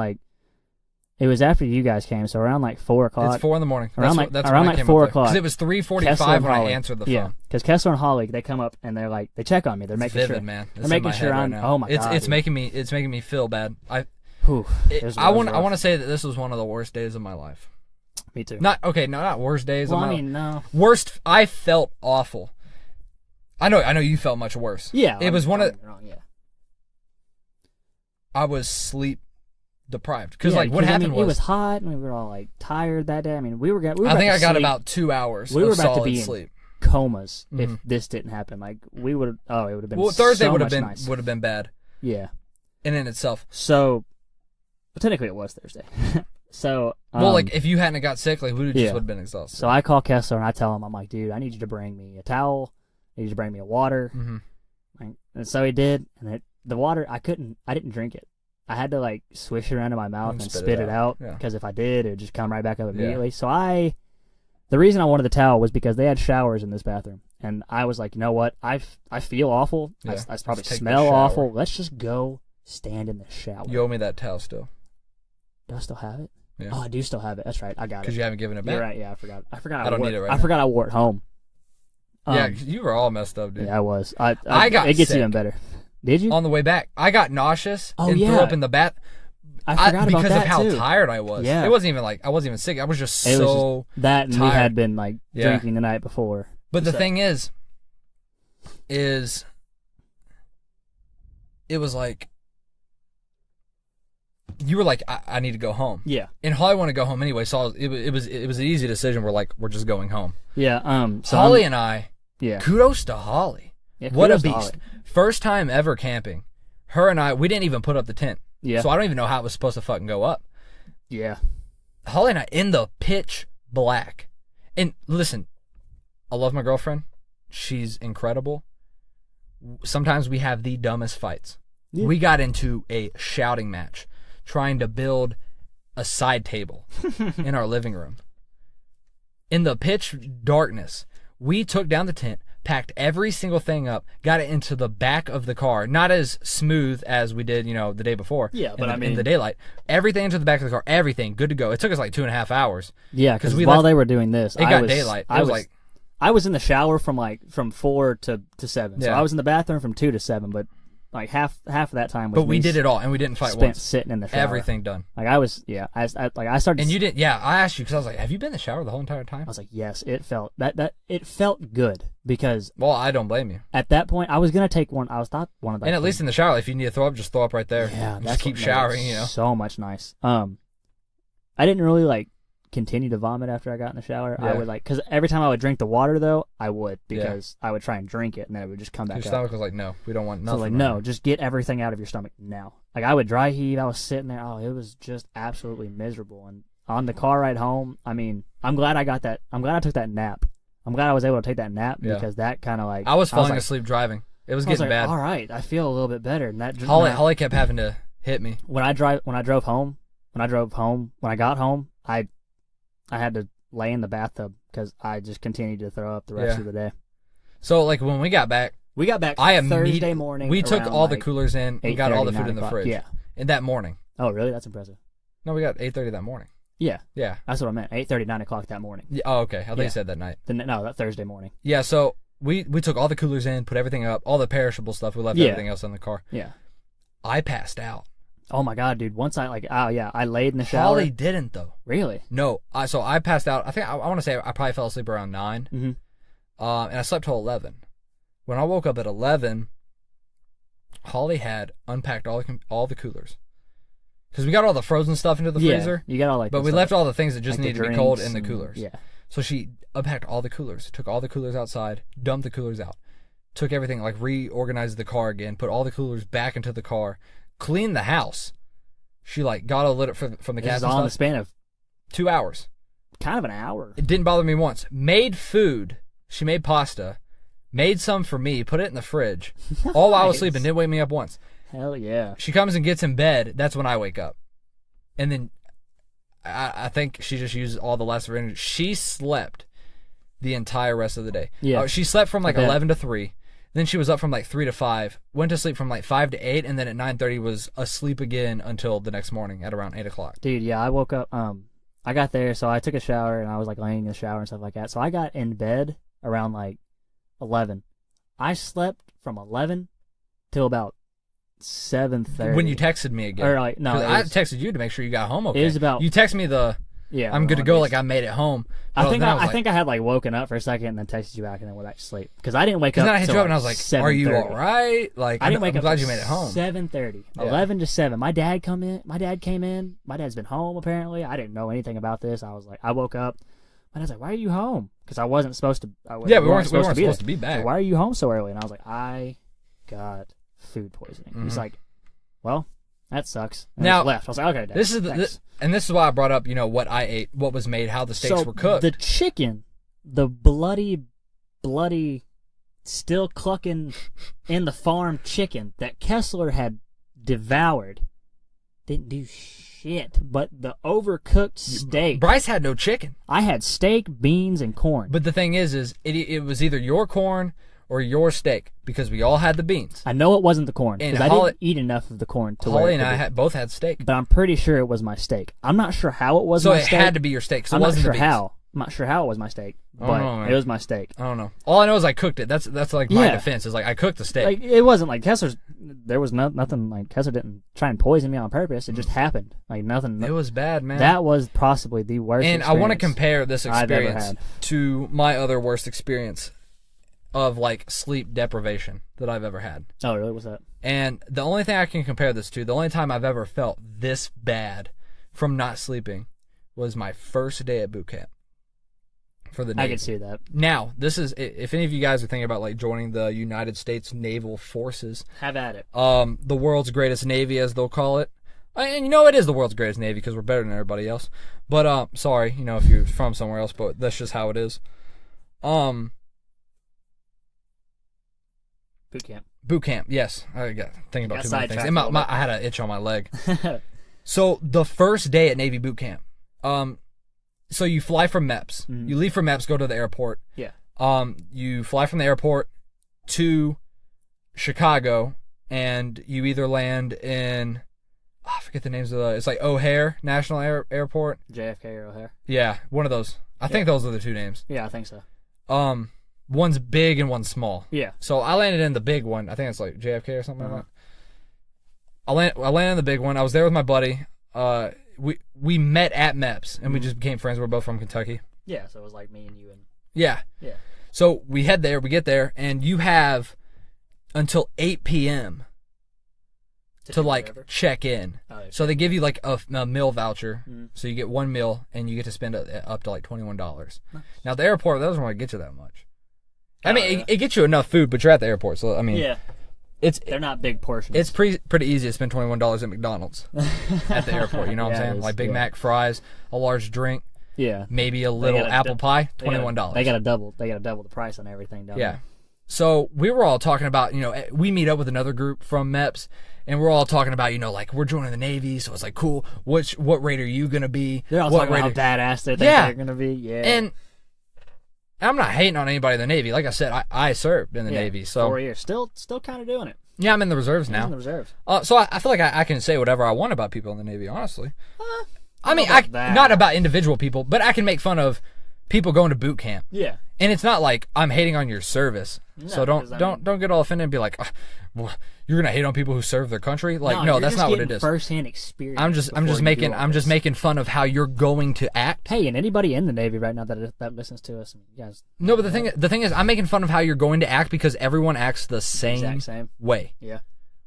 it was after you guys came, so around 4 o'clock. It's 4 in the morning. Around 4 o'clock. Because it was 3:45 when I answered the phone. Yeah, because Kessler and Holly, they come up and they're they check on me. They're making vivid, sure, man. They're making sure I'm. Oh my god, it's making me feel bad. I want to say that this was one of the worst days of my life. Me too. Not worst days. Well, no. Worst. I felt awful. I know you felt much worse. Yeah, it was one of. Yeah. I was sleep deprived because what happened was it was hot and we were all tired that day. I mean, we were I think I got about 2 hours. We were about to be sleep. In comas if this didn't happen. We would. Oh, it would have been. Well, Thursday would have been bad. Yeah. In itself. So, technically, it was Thursday. So. If you hadn't got sick, we would have been exhausted. So I call Kessler and I tell him, I'm like, dude, I need you to bring me a towel. I need you to bring me a water. Mm-hmm. And so he did, and the water, I didn't drink it. I had to swish it around in my mouth and spit it out because if I did, it would just come right back up immediately. Yeah. So the reason I wanted the towel was because they had showers in this bathroom, and I was like, you know what, I feel awful. Yeah. I probably smell awful. Let's just go stand in the shower. You owe me that towel still. Do I still have it? Yeah. Oh, I do still have it. That's right. I got it. Because you haven't given it back. You're right. Yeah, I forgot. I don't need it right now. I forgot I wore it home. Yeah, you were all messed up, dude. Yeah, I was. I got It gets sick. even better. Did you? On the way back, I got nauseous and threw up in the bath. I forgot about that because of how too. tired I was. Yeah. It wasn't even I wasn't even sick. I was just so that and tired. we had been drinking the night before. But the thing is, is it was like you were like, I need to go home. Yeah. And Holly wanted to go home anyway, so it was an easy decision. We're just going home. Yeah. So Holly and I. Yeah. Kudos to Holly. Yeah, what a kudos to beast! Holly. First time ever camping. Her and I, we didn't even put up the tent. Yeah. So I don't even know how it was supposed to fucking go up. Yeah. Holly and I in the pitch black. And listen, I love my girlfriend. She's incredible. Sometimes we have the dumbest fights. Yeah. We got into a shouting match trying to build a side table in our living room. In the pitch darkness, we took down the tent, packed every single thing up, got it into the back of the car. Not as smooth as we did, the day before. Yeah, but in the daylight. Everything into the back of the car. Everything. Good to go. It took us like 2.5 hours. Yeah, because while they were doing this, it got daylight. I was in the shower from 4 to 7. So Yeah. I was in the bathroom from 2 to 7, but like half of that time was But we did it all, and we didn't fight spent once. sitting in the shower. Everything done. Like I started. And you didn't. Yeah, I asked you because I was like, "Have you been in the shower the whole entire time?" I was like, yes, it felt it felt good because Well, I don't blame you. at that point I was gonna take one. I was thought one of the And at least in the shower, if you need to throw up, just throw up right there. yeah, And that's just keep what made showering. it so much nice. I didn't really continue to vomit after I got in the shower. Yeah. I would because every time I would drink the water though, I would because I would try and drink it and then it would just come back Your up. stomach was like, "No, we don't want nothing." So no, just get everything out of your stomach now. Like I would dry heave. I was sitting there. Oh, it was just absolutely miserable. And on the car ride home, I mean, I'm glad I got that. I'm glad I took that nap. I'm glad I was able to take that nap because that kind of I was falling asleep driving. It was getting bad. All right, I feel a little bit better. And that Holly kept having to hit me. When I got home, I had to lay in the bathtub because I just continued to throw up the rest of the day. So when we got back, Thursday morning. We took all the coolers in and got all the food in the fridge. Yeah. In that morning. Oh, really? That's impressive. No, we got 8:30 that morning. Yeah. Yeah. That's what I meant. 8:30, 9 o'clock that morning. Yeah, oh, okay. I thought you said that night. No, that Thursday morning. Yeah, so we took all the coolers in, put everything up, all the perishable stuff. We left everything else in the car. Yeah. I passed out. Oh my god, dude! Once I I laid in the shower. Holly didn't though. Really? No. So I passed out. I think I want to say I probably fell asleep around 9. Mm-hmm. And I slept till 11. When I woke up at 11, Holly had unpacked all the coolers because we got all the frozen stuff into the freezer. You got all but we left all the things that just needed to be cold in the and, coolers. Yeah. So she unpacked all the coolers, took all the coolers outside, dumped the coolers out, took everything reorganized the car again, put all the coolers back into the car. Cleaned the house. She got a litter from the gas. This is all in the span of 2 hours. Kind of an hour. It didn't bother me once. Made food. She made pasta. Made some for me. Put it in the fridge. Nice. All while I was sleeping. Didn't wake me up once. Hell yeah. She comes and gets in bed. That's when I wake up. And then I think she just used all the last of her energy. She slept the entire rest of the day. Yeah. She slept from 11 to 3. Then she was up from 3 to 5, went to sleep from 5 to 8, and then at 9:30 was asleep again until the next morning at around 8 o'clock. Dude, yeah, I woke up, I got there, so I took a shower, and I was laying in the shower and stuff like that. So I got in bed around 11. I slept from 11 till about 7:30. When you texted me again. Or I texted you to make sure you got home okay. It was about... You texted me I'm good to go, I made it home. I think I had woken up for a second and then texted you back and then went back to sleep because I didn't wake up. Then I hit you up and I was like, "Are you all right?" I didn't wake up. I'm glad you made it home. 7:30, 11 to 7. My dad came in. My dad's been home apparently. I didn't know anything about this. I was I woke up. My dad's like, "Why are you home?" Because I wasn't supposed to. We weren't supposed to be back. So why are you home so early? And I was like, I got food poisoning. Mm-hmm. He's like, well. That sucks. And now, I left. I was like, okay, Dad, this is why I brought up, what I ate, what was made, how the steaks were cooked. The chicken, the bloody, still clucking in the farm chicken that Kessler had devoured, didn't do shit. But the overcooked steak. Bryce had no chicken. I had steak, beans, and corn. But the thing is it was either your corn or your steak because we all had the beans. I know it wasn't the corn because I didn't eat enough of the corn to Holly and I both had steak. But I'm pretty sure it was my steak. I'm not sure how it was my steak. So it had to be your steak. So I'm it wasn't not sure the beans. how. I'm not sure how it was my steak, but it was my steak. I don't know. All I know is I cooked it. That's my defense. Is I cooked the steak. It wasn't Kessler's. There was nothing Kessler didn't try and poison me on purpose. It just happened. Nothing. It was bad, man. That was possibly the worst. And I want to compare this experience I've ever had to my other worst experience. of like sleep deprivation that I've ever had. Oh, really? What's that? And the only thing I can compare this to, the only time I've ever felt this bad from not sleeping was my first day at boot camp for the Navy. I can see that. Now, this is, if any of you guys are thinking about like joining the United States Naval Forces, have at it. The world's greatest Navy, as they'll call it. And you know, it is the world's greatest Navy because we're better than everybody else. But sorry, you know, if you're from somewhere else, but that's just how it is. Boot camp. Boot camp, yes. I got thinking about too many things. sidetracked And I had an itch on my leg. So the first day at Navy boot camp, so you fly from MEPS. Mhm. You leave from MEPS, go to the airport. Yeah. You fly from the airport to Chicago, and you either land in, I forget the names of it's like O'Hare National Airport. JFK or O'Hare. Yeah, one of those. I think those are the two names. Yeah, I think so. One's big and one's small. Yeah. So I landed in the big one. I think it's like JFK or something like that. I landed in the big one. I was there with my buddy. We met at MEPS and we just became friends. We're both from Kentucky. Yeah, so it was like me and you and... Yeah. Yeah. So we head there, we get there, and you have until 8 p.m. to like whatever. check in. Oh, yeah. So they give you like a meal voucher. Mhm. So you get one meal and you get to spend up to like $21. Nice. Now the airport, that doesn't really get you that much. I mean, it gets you enough food, but you're at the airport, so I mean, yeah, they're not big portions. It's pretty easy to spend $21 at McDonald's at the airport. You know what I'm saying? Like Big Mac, fries, a large drink, maybe a little apple pie, $21. They got to double the price on everything. Don't they? So we were all talking about, you know, we meet up with another group from MEPS, and we're all talking about, you know, like we're joining the Navy, so it's like cool. What rate are you gonna be? They're all talking about how badass they think they're gonna be. Yeah. And I'm not hating on anybody in the Navy. Like I said, I served in the Navy, so 4 years, still kind of doing it. Yeah, I'm in the reserves now. In the reserves. So I feel like I can say whatever I want about people in the Navy, honestly. I mean, about not about individual people, but I can make fun of people going to boot camp. Yeah. And it's not like I'm hating on your service. No, so don't get all offended and be like, well, you're gonna hate on people who serve their country. Like, no, that's not what it is. First-hand experience. I'm just making fun of how you're going to act. Hey, and anybody in the Navy right now that listens to us, you guys. No, but the thing is, I'm making fun of how you're going to act because everyone acts the same way. Yeah.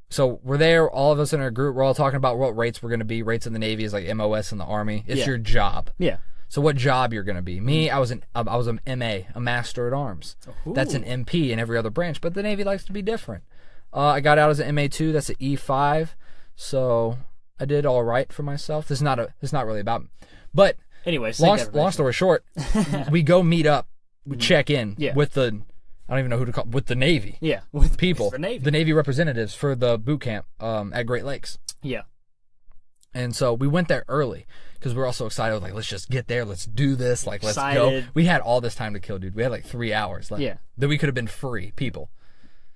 So we're there, all of us in our group. We're all talking about what rates we're gonna be. Rates in the Navy is like MOS in the Army. It's your job. Yeah. So what job you're going to be? Me, I was an MA, a Master at Arms. Ooh. That's an MP in every other branch, but the Navy likes to be different. I got out as an MA2. That's an E5. So I did all right for myself. It's not really about me. But anyways, long story short, we go meet up, we check in with the, I don't even know who to call, with the Navy. Yeah, with people, the Navy. The Navy representatives for the boot camp at Great Lakes. Yeah. And so we went there early because we were all so excited. Like, let's just get there. Let's do this. Like, let's go. We had all this time to kill, dude. We had like 3 hours left. Yeah. That we could have been free people.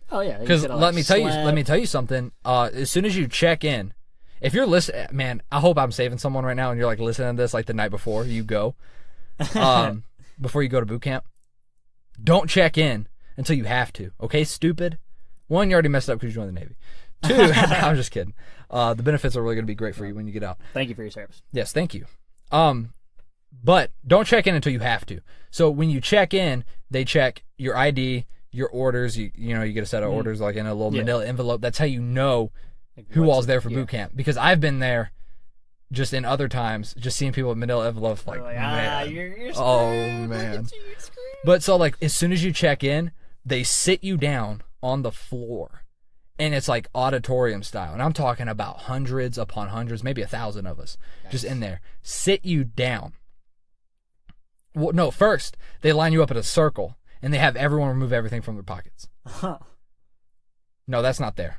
Oh yeah. Because let me tell you something. As soon as you check in, if you're listening, man, I hope I'm saving someone right now, and you're like listening to this like the night before you go, before you go to boot camp. Don't check in until you have to. Okay, stupid. One, you already messed up because you joined the Navy. Two, I'm just kidding. The benefits are really going to be great for you when you get out. Thank you for your service. Yes, thank you. But don't check in until you have to. So when you check in, they check your ID, your orders. You get a set of orders like in a little manila envelope. That's how you know who all's there for boot camp. Because I've been there just in other times, just seeing people with manila envelopes like, man. You're screwed. Oh, man. But so like as soon as you check in, they sit you down on the floor. And it's like auditorium style. And I'm talking about hundreds upon hundreds, maybe 1,000 of us just in there. Sit you down. Well, no, first, they line you up in a circle, and they have everyone remove everything from their pockets. No, that's not there.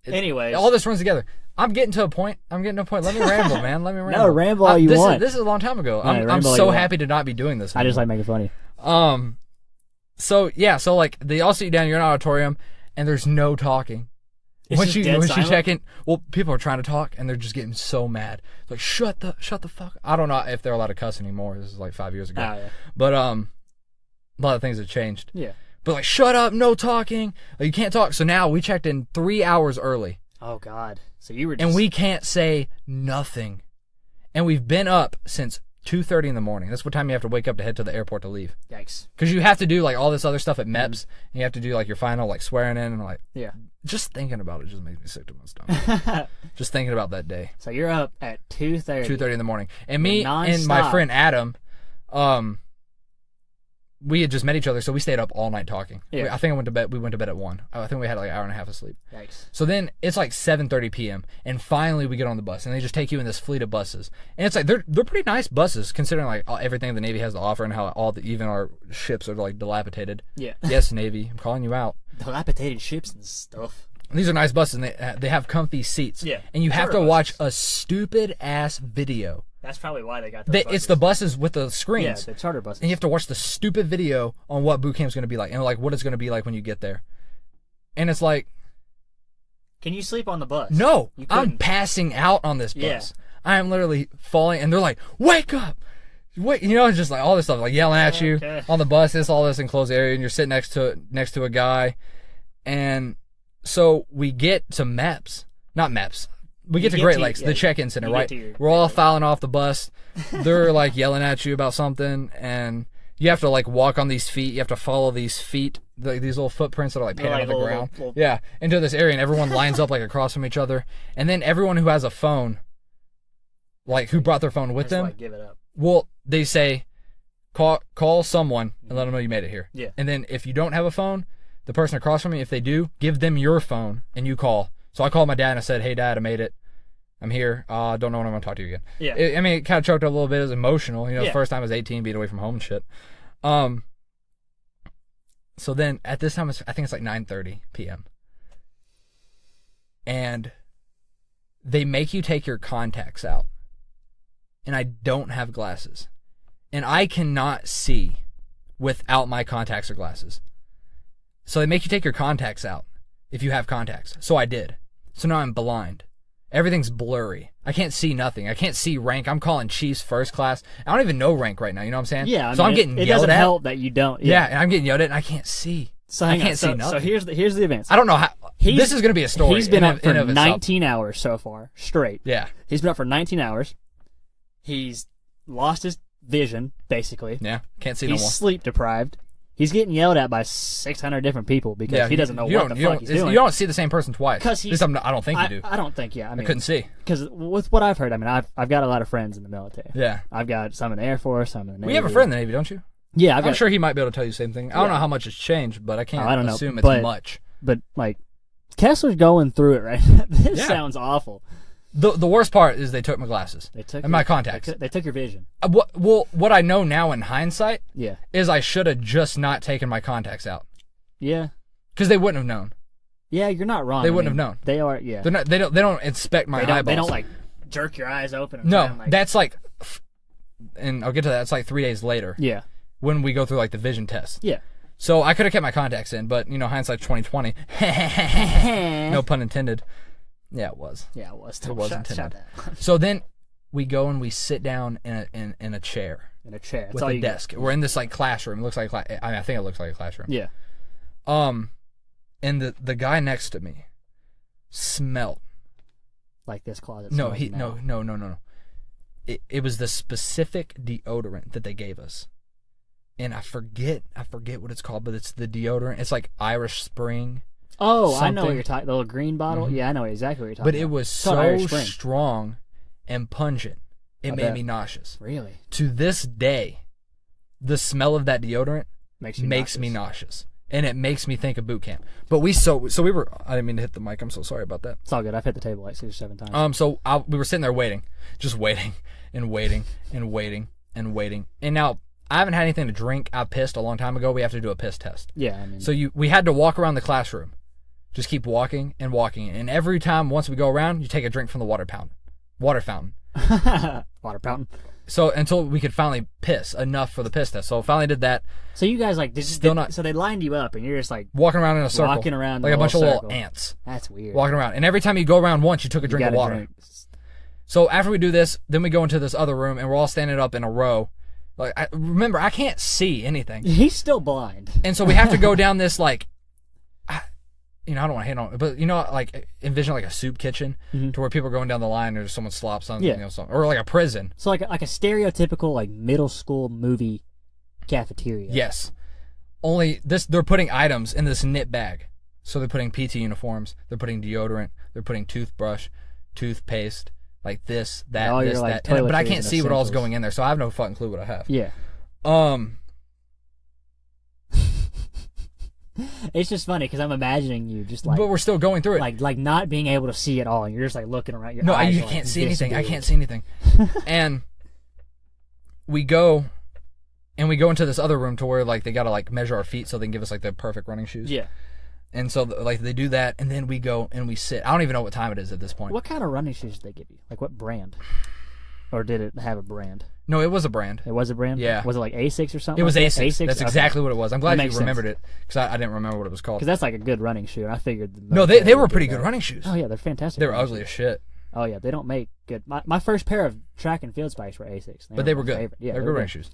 Anyways. All this runs together. I'm getting to a point. Let me ramble, man. Let me ramble. No, ramble all you want. This is a long time ago. No, I'm so happy to not be doing this anymore. I just like making funny. So like, they all sit you down, you're in an auditorium, and there's no talking. Once you check in, well, people are trying to talk and they're just getting so mad. Like, shut the fuck. I don't know if they're allowed to cuss anymore. This is like 5 years ago. Yeah. But a lot of things have changed. Yeah. But like, shut up, no talking. You can't talk. So now we checked in 3 hours early. Oh God. So you were and we can't say nothing. And we've been up since 2:30 in the morning. That's what time you have to wake up to head to the airport to leave. Yikes. Because you have to do like all this other stuff at MEPS, and you have to do like your final like swearing in and like. Yeah. Just thinking about it just makes me sick to my stomach. Just thinking about that day. So you're up at 2:30. 2:30 in the morning, and me and my friend Adam, we had just met each other, so we stayed up all night talking. Yeah. I think we went to bed at 1. I think we had like an hour and a half of sleep. Yikes. So then it's like 7:30 p.m. and finally we get on the bus, and they just take you in this fleet of buses, and it's like they're pretty nice buses considering like everything the Navy has to offer and how even our ships are like dilapidated. Yeah. Yes, Navy, I'm calling you out. Dilapidated ships and stuff. These are nice buses, and they have comfy seats. Yeah. And you have to watch a stupid ass video. That's probably why they got those buses. It's the buses with the screens. Yeah, the charter buses. And you have to watch the stupid video on what boot camp's going to be like, and like what it's going to be like when you get there. And it's like, can you sleep on the bus? No, I'm passing out on this bus. Yeah. I am literally falling, and they're like, "Wake up!" Wait, it's just like all this stuff, like yelling at you on the bus. It's all this enclosed area, and you're sitting next to a guy, and so we get to MEPS, not MEPS. We get to Great Lakes, the check-in center, right? We're all filing off the bus. They're like yelling at you about something, and you have to like walk on these feet. You have to follow these feet, like these little footprints that are like painted on the ground. Yeah, into this area, and everyone lines up like across from each other. And then everyone who has a phone, like who brought their phone with them, like, give it up. Well, they say, call someone and let them know you made it here. Yeah. And then if you don't have a phone, the person across from me, if they do, give them your phone and you call. So I called my dad and I said, "Hey, Dad, I made it. I'm here. Don't know when I'm going to talk to you again." Yeah. It kind of choked up a little bit. It was emotional. The first time I was 18, being away from home and shit. So then at this time, I think it's like 9:30 p.m. And they make you take your contacts out. And I don't have glasses. And I cannot see without my contacts or glasses. So they make you take your contacts out if you have contacts. So I did. So now I'm blind. Everything's blurry. I can't see nothing. I can't see rank. I'm calling Chiefs first class. I don't even know rank right now. You know what I'm saying? Yeah. So I'm getting it yelled doesn't at. help that you don't. Yeah, and I'm getting yelled at, and I can't see. So I can't see nothing. So here's the events. I don't know how. This is going to be a story. He's been up for in 19 hours so far, straight. Yeah. He's been up for 19 hours. He's lost his vision, basically. Yeah. Can't see no more. He's sleep deprived. He's getting yelled at by 600 different people because he doesn't know what the fuck he's doing. You don't see the same person twice. At least I don't think you do. I don't think, I mean, I couldn't see. Because with what I've heard, I mean, I've got a lot of friends in the military. Yeah. I've got some in the Air Force, some in the Navy. We have a friend in the Navy, don't you? Yeah. I'm sure he might be able to tell you the same thing. I don't know how much it's changed, but I can't assume it's much. But, like, Kessler's going through it right now. This sounds awful. The worst part is they took my glasses and my contacts. They took your vision. What I know now in hindsight Yeah. is I should have just not taken my contacts out. Yeah. Because they wouldn't have known. Yeah, you're not wrong. They wouldn't have known. They are, yeah. They don't inspect my eyeballs. They don't, like, jerk your eyes open. And no, that's like, and I'll get to that. It's like 3 days later. Yeah. When we go through like the vision test. Yeah. So I could have kept my contacts in, but hindsight 2020. No pun intended. Yeah, it was. Yeah, it was. It was intended. So then we go and we sit down in a chair. In a chair. With a desk. We're in this like classroom. It looks like I think it looks like a classroom. Yeah. And the guy next to me smelled like this closet. No. It was the specific deodorant that they gave us. And I forget what it's called, but it's the deodorant. It's like Irish Spring. Oh, something. I know what you're talking. The little green bottle. Mm-hmm. Yeah, I know exactly what you're talking. But it was so strong and pungent, it made me nauseous. Really? To this day, the smell of that deodorant makes me nauseous, and it makes me think of boot camp. But we were. I didn't mean to hit the mic. I'm so sorry about that. It's all good. I've hit the table like 6 or 7 times. We were sitting there waiting, just waiting and waiting and waiting and waiting, and now. I haven't had anything to drink. I pissed a long time ago. We have to do a piss test. Yeah, I mean. So we had to walk around the classroom. Just keep walking and walking. And every time, once we go around, you take a drink from the water fountain. Water fountain. So until we could finally piss enough for the piss test. So finally did that. So you guys so they lined you up and you're just like walking around in a circle. Walking around like a bunch of little ants. That's weird. Walking around. And every time you go around once, you took a drink of water. So after we do this, then we go into this other room and we're all standing up in a row. Like remember, I can't see anything. He's still blind. And so we have to go down this like I don't want to hate on it, but like envision like a soup kitchen to where people are going down the line and there's someone slops on, something, or like a prison. So like a stereotypical like middle school movie cafeteria. Yes. Only they're putting items in this knit bag. So they're putting PT uniforms, they're putting deodorant, they're putting toothbrush, toothpaste, like this, that, this, like that. But I can't see what all's going in there, so I have no fucking clue what I have. Yeah. It's just funny because I'm imagining you just like. But we're still going through it. Like not being able to see it all, and you're just like looking around. Your no, eyes you are, can't like, see anything. big. I can't see anything. And we go into this other room to where like they gotta like measure our feet so they can give us like the perfect running shoes. Yeah. And so like they do that, and then we go and we sit. I don't even know what time it is at this point. What kind of running shoes did they give you? Like what brand? Or did it have a brand? No, it was a brand. It was a brand? Yeah. Was it like Asics or something? It was like Asics. Asics? That's exactly what it was. I'm glad you remembered sense. it because I didn't remember what it was called. Because that's like a good running shoe, and I figured. No, they were pretty good running shoes. Oh yeah, they're fantastic. They were ugly as shit. Oh yeah, they don't make good. My first pair of track and field spikes were Asics. But they were good. Favorite. Yeah, they're good running shoes.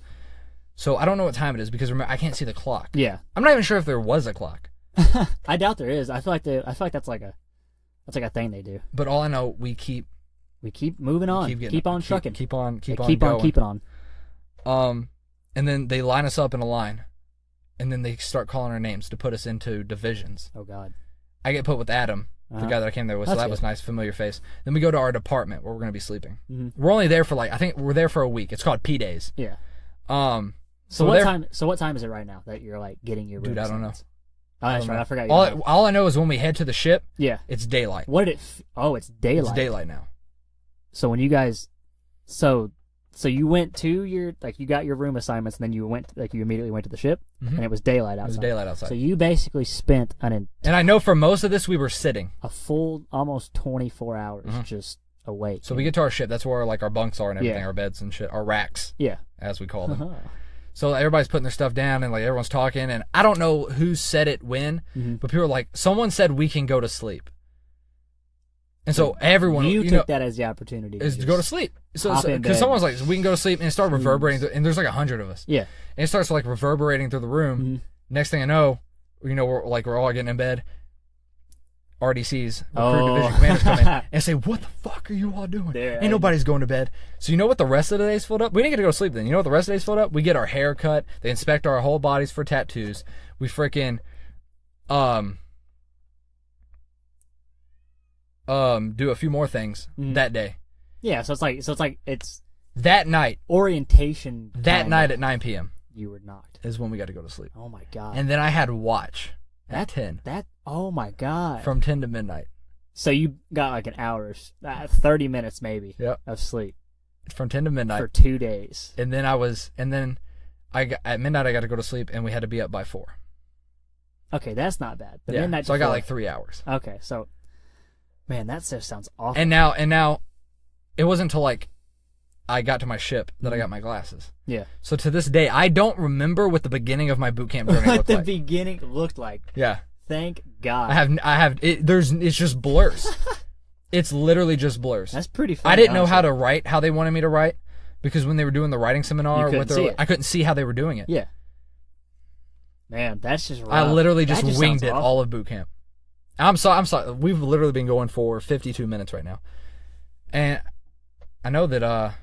So I don't know what time it is because remember, I can't see the clock. Yeah. I'm not even sure if there was a clock. I doubt there is. I feel like that's like a thing they do. But all I know, we keep moving on. Keep on trucking. Keep on keeping on. And then they line us up in a line, and then they start calling our names to put us into divisions. Oh God. I get put with Adam, the guy that I came there with, so that was nice, familiar face. Then we go to our department where we're gonna be sleeping. Mm-hmm. We're only there for I think we're there for a week. It's called P days. Yeah. So what time? So what time is it right now that you're like getting your room? Dude, I don't know. Oh, that's right. I forgot. All I know is when we head to the ship, it's daylight. What did it? It's daylight. It's daylight now. So when you guys, so you went to your you got your room assignments, and then you immediately went to the ship, and it was daylight outside. It was daylight outside. So you basically spent and I know for most of this we were sitting a full almost 24 hours just awake. So we get to our ship. That's where our bunks are and everything, our beds and shit, our racks, as we call them. So everybody's putting their stuff down and everyone's talking, and I don't know who said it when, but people were someone said we can go to sleep. And so everyone, took that as the opportunity to go to sleep. So because someone's like, we can go to sleep, and it started reverberating, and there's 100 of us. Yeah. And it starts reverberating through the room. Next thing I know, we're all getting in bed. RDCs, recruit division commanders come in and say, "What the fuck are you all doing? Ain't nobody's going to bed." So you know what the rest of the day's filled up? We didn't get to go to sleep then. You know what the rest of the day's filled up? We get our hair cut. They inspect our whole bodies for tattoos. We freaking do a few more things that day. Yeah, so it's that night orientation. That night at 9 p.m. You were knocked. Is when we got to go to sleep. Oh my God. And then I had to watch at 10. Oh my God. From 10 to midnight. So you got an hour, 30 minutes maybe of sleep. From 10 to midnight. For 2 days. And then at midnight I got to go to sleep, and we had to be up by 4. Okay, that's not bad. The midnight so I got 3 hours. Okay, so man, that just sounds awful. And now it wasn't until I got to my ship that I got my glasses. Yeah. So to this day, I don't remember what the beginning of my boot camp journey looked like. What the beginning looked like. Yeah. Thank God. It's just blurs. It's literally just blurs. That's pretty funny. I didn't know how to write, how they wanted me to write, because when they were doing the writing seminar, I couldn't see how they were doing it. Yeah. Man, that's just rough. I literally just winged it all of boot camp. I'm sorry. We've literally been going for 52 minutes right now. And I know that I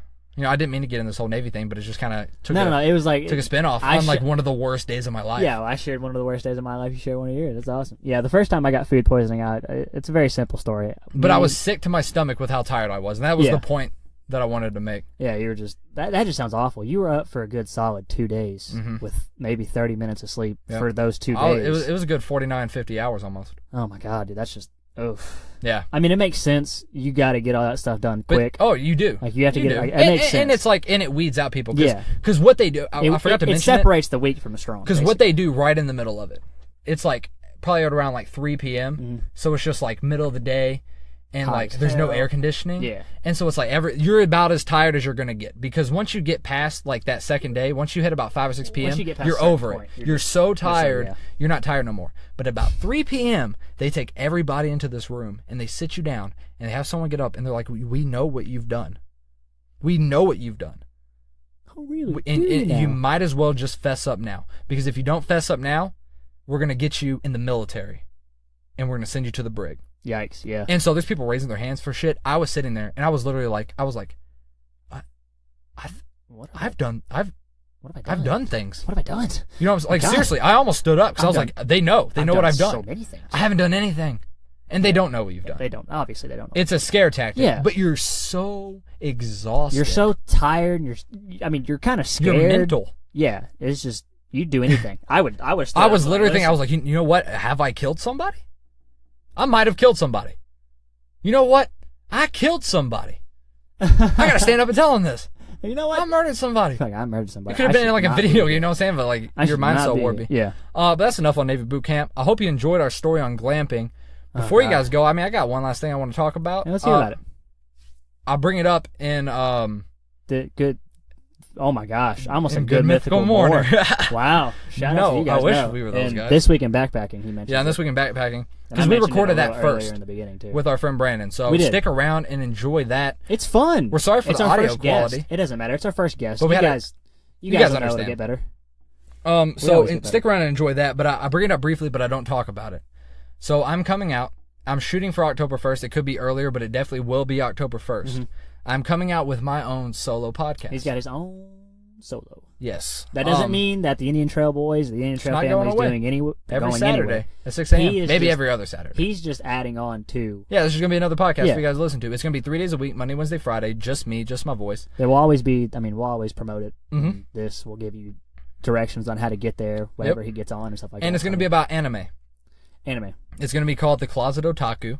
didn't mean to get in this whole Navy thing, but it just kind of took a spin off on one of the worst days of my life. Yeah, well, I shared one of the worst days of my life. You shared one of yours. That's awesome. Yeah, the first time I got food poisoning out, it's a very simple story. But I was sick to my stomach with how tired I was, and that was the point that I wanted to make. Yeah, you were just that just sounds awful. You were up for a good solid 2 days with maybe 30 minutes of sleep for those 2 days. It was a good 49, 50 hours almost. Oh my God, dude, that's just oof. Yeah. I mean, it makes sense. You got to get all that stuff done quick. Oh, you do. You have to get it. It makes sense. And it's and it weeds out people. Because what they do, I forgot to mention it separates the weak from the strong. Because what they do right in the middle of it, it's probably around 3 p.m. So it's just middle of the day. And there's no air conditioning. Yeah. And so it's you're about as tired as you're gonna get, because once you get past that second day, once you hit about 5 or 6 p.m., you're over it. You're so tired, you're not tired no more. But about 3 p.m., they take everybody into this room and they sit you down and they have someone get up and they're like, "We know what you've done. We know what you've done. Oh, really? And you might as well just fess up now, because if you don't fess up now, we're gonna get you in the military." and we're going to send you to the brig. Yikes, yeah. And so there's people raising their hands for shit. I was sitting there, and I was literally like, I've done things. What have I done? You know, like seriously, I almost stood up because I was like, they know what I've done. So many things. I haven't done anything, and they don't know what you've done. They don't. Obviously, they don't know. It's a scare tactic. Yeah. But you're so exhausted. You're so tired. And you're kind of scared. You're mental. Yeah, it's just you'd do anything. I was literally thinking, I was like, you know what? Have I killed somebody? I might have killed somebody. You know what? I killed somebody. I gotta stand up and tell them this. You know what? I murdered somebody. I murdered somebody. It could have been in like a video, you know what I'm saying? But like your mind's so warpy. Yeah. But that's enough on Navy Boot Camp. I hope you enjoyed our story on glamping. Before you guys go, I mean, I got one last thing I want to talk about. Yeah, let's hear about it. I'll bring it up in the good. Oh my gosh! I almost said Good Mythical Mourner. Wow! Shout out to you guys. I wish we were those guys. This week in backpacking, he mentioned. Yeah, and this week in backpacking, because we recorded that first in the beginning too with our friend Brandon. So stick around and enjoy that. It's fun. We're sorry for the audio quality. It doesn't matter. It's our first guest. But you guys understand. Know to get better. Stick around and enjoy that. But I bring it up briefly, but I don't talk about it. So I'm coming out. I'm shooting for October 1st. It could be earlier, but it definitely will be October 1st. Mm-hmm. I'm coming out with my own solo podcast. He's got his own solo. Yes. That doesn't mean that the Indian Trail Boys, the Indian Trail family is doing every Saturday anywhere. At 6 a.m. Maybe every other Saturday. He's just adding on to. Yeah, this is going to be another podcast for you guys to listen to. It's going to be 3 days a week, Monday, Wednesday, Friday, just me, just my voice. There will always be, we'll always promote it. Mm-hmm. This will give you directions on how to get there, whenever he gets on and stuff like that. And it's going to be about anime. It's going to be called The Closet Otaku.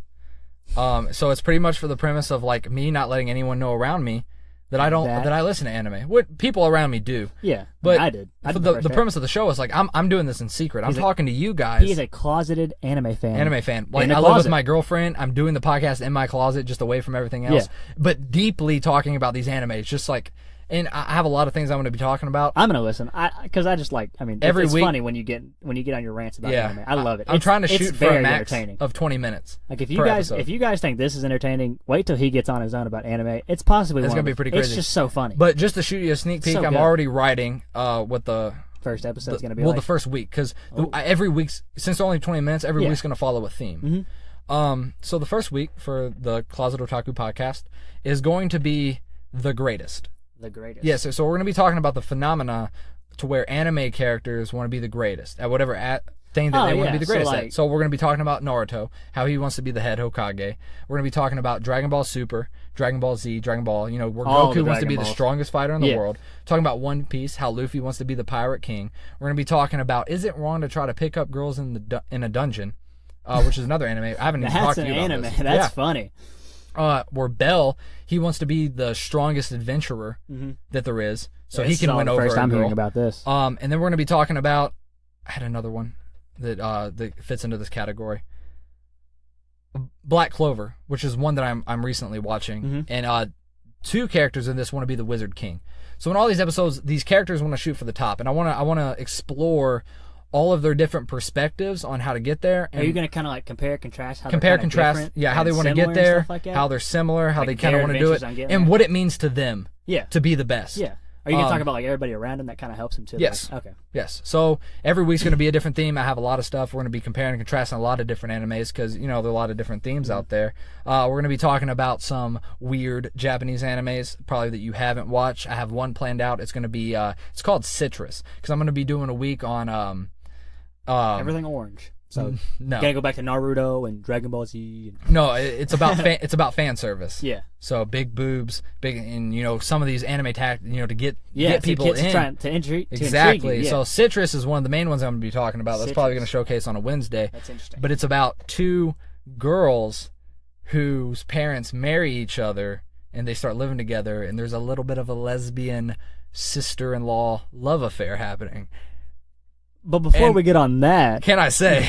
So it's pretty much for the premise of like me not letting anyone know around me that I listen to anime. What people around me do. Yeah, but I did. The premise of the show is like I'm doing this in secret. I'm talking to you guys. He's a closeted anime fan. Like I live with my girlfriend. I'm doing the podcast in my closet, just away from everything else. Yeah. But deeply talking about these animes, just like. And I have a lot of things I'm going to be talking about. I'm going to listen, because I just like. Every it's week, funny when you get on your rants about anime. I love it. I'm trying to shoot for a max of 20 minutes. Like if you guys think this is entertaining, wait till he gets on his own about anime. It's possibly going to be pretty crazy. It's just so funny. But just to shoot you a sneak peek, I'm already writing what the first episode is going to be. Well, the first week, because every week, since they're only 20 minutes, every week's going to follow a theme. Mm-hmm. So the first week for the Closet Otaku podcast is going to be the greatest. The greatest. Yes, so we're going to be talking about the phenomena to where anime characters want to be the greatest at whatever thing that they want to be the greatest at. So we're going to be talking about Naruto, how he wants to be the head Hokage. We're going to be talking about Dragon Ball Super, Dragon Ball Z, Dragon Ball, where Goku wants to be the strongest fighter in the world. Talking about One Piece, how Luffy wants to be the pirate king. We're going to be talking about, is it wrong to try to pick up girls in a dungeon, which is another anime. I haven't even talked to you about this. That's funny. Where Bell, he wants to be the strongest adventurer that there is, so he can win over a girl. First time hearing about this. And then we're going to be talking about. I had another one that fits into this category. Black Clover, which is one that I'm recently watching, and two characters in this want to be the Wizard King. So in all these episodes, these characters want to shoot for the top, and I want to explore all of their different perspectives on how to get there. Are you going to kind of like compare, contrast, how how they want to get there, how they're similar, how they kind of want to do it, and what it means to them to be the best. Yeah. Are you going to talk about like everybody around him that kind of helps him too? Yes. Like, okay. Yes. So every week's going to be a different theme. I have a lot of stuff. We're going to be comparing and contrasting a lot of different animes because, there are a lot of different themes out there. We're going to be talking about some weird Japanese animes, probably that you haven't watched. I have one planned out. It's going to be, it's called Citrus, because I'm going to be doing a week on, everything orange. So no, gotta go back to Naruto and Dragon Ball Z. No, it's about it's about fan service. Yeah. So big boobs, and some of these anime to get people kids in. Trying to intrigue. Exactly. Yeah. So Citrus is one of the main ones I'm going to be talking about. That's probably going to showcase on a Wednesday. That's interesting. But it's about two girls whose parents marry each other and they start living together, and there's a little bit of a lesbian sister-in-law love affair happening. But before we get on that, can I say,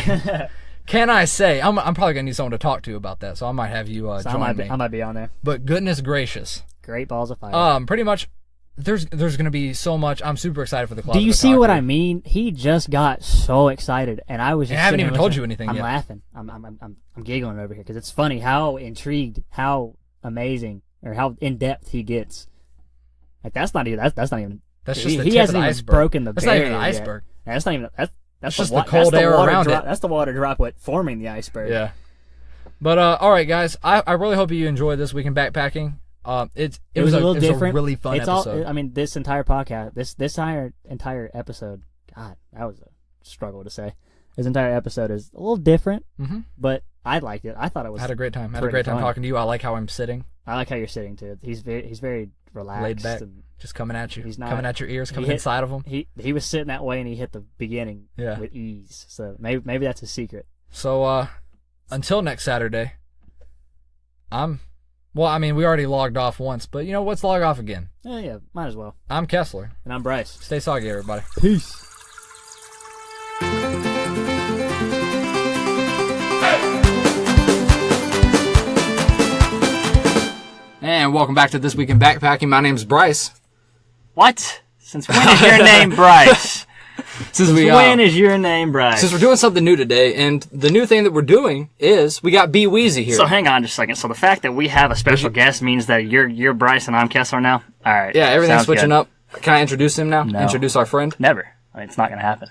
I'm probably gonna need someone to talk to about that, so I might have you join me. I might be on there. But goodness gracious, great balls of fire. Pretty much, there's gonna be so much. I'm super excited for the Closet. Do you see what I mean? He just got so excited, and I was. I haven't even told you anything yet. I'm laughing. I'm giggling over here because it's funny how intrigued, how amazing, or how in depth he gets. Like that's not even. That's not even. That's just the he tip hasn't of the even iceberg. broken the That's barrier not even an iceberg. That's not even. That's just the cold air around it. That's the water droplet forming the iceberg. Yeah. But all right, guys. I really hope you enjoyed this week in backpacking. It was a little different. A really fun episode. I mean, this entire podcast, this entire episode. God, that was a struggle to say. This entire episode is a little different, but I liked it. I thought it was. Had a great time. Had a great time talking to you. I like how I'm sitting. I like how you're sitting too. He's very relaxed, laid back, and just coming at you. He's not coming at your ears, coming inside of them. He was sitting that way, and he hit the beginning with ease. So maybe that's his secret. So until next Saturday, we already logged off once, but let's log off again. Yeah, might as well. I'm Kessler. And I'm Bryce. Stay soggy, everybody. Peace. And welcome back to This Week in Backpacking. My name's Bryce. What? Since when is your name Bryce? Since when is your name Bryce? Since we're doing something new today, and the new thing that we're doing is we got B Weezy here. So hang on just a second. So the fact that we have a special guest means that you're Bryce and I'm Kessler now? All right. Yeah, everything's switching up. Can I introduce him now? No. Introduce our friend? Never. I mean, it's not going to happen.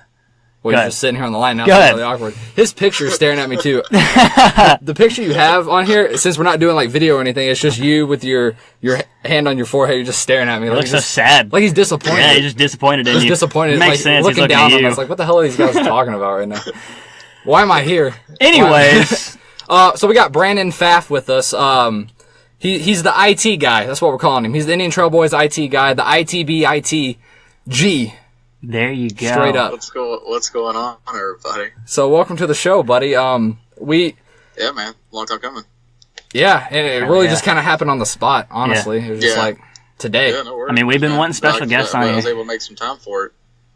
Well, he's just sitting here on the line now. Go ahead. It's really awkward. His picture's staring at me, too. The picture you have on here, since we're not doing, like, video or anything, it's just you with your hand on your forehead. You're just staring at me. It looks so sad. Like he's disappointed. Yeah, he's just disappointed in you. He's disappointed. It makes sense. Looking down on us. Like, what the hell are these guys talking about right now? Why am I here? Anyways. So we got Brandon Pfaff with us. He's the IT guy. That's what we're calling him. He's the Indian Trailboys IT guy. The ITBITG. There you go. Straight up. What's going on, everybody? So welcome to the show, buddy. Yeah, man, long time coming. Yeah, and it really just kind of happened on the spot. Honestly, it was just like today. Yeah, no worries. I mean, we've been wanting special guests on here. I was able to make some time for it.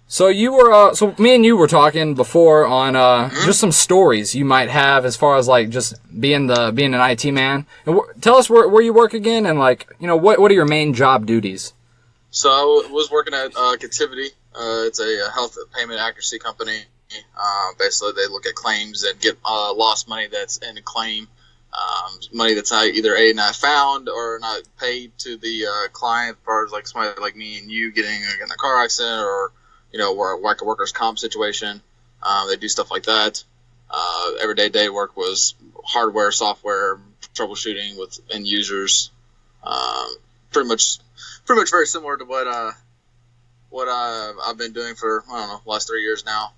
So you were, so me and you were talking before on just some stories you might have as far as like just being an IT man. And tell us where you work again, and like what are your main job duties? So I was working at Captivity. It's a health payment accuracy company. Basically, they look at claims and get lost money that's in a claim, money that's either not found or not paid to the client, as far as like somebody like me and you getting in a car accident or like a workers' comp situation. They do stuff like that. Everyday day work was hardware, software, troubleshooting with end users. Pretty much very similar to what I've been doing for, last 3 years now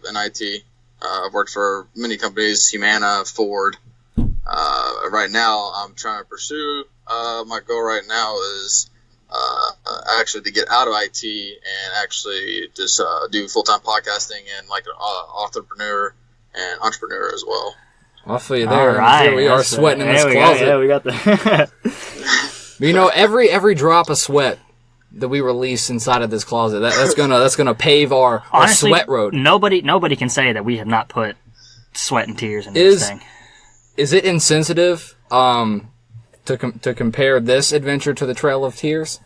in IT. I've worked for many companies, Humana, Ford. Right now, I'm trying to pursue, my goal right now is actually to get out of IT and actually just do full-time podcasting and like an entrepreneur as well. I'll feel you there. All right. Here we are sweating in this closet. Yeah, we got the... every drop of sweat that we release inside of this closet, that's gonna pave our Honestly, sweat road. Nobody can say that we have not put sweat and tears into this thing. Is it insensitive to compare this adventure to the Trail of Tears?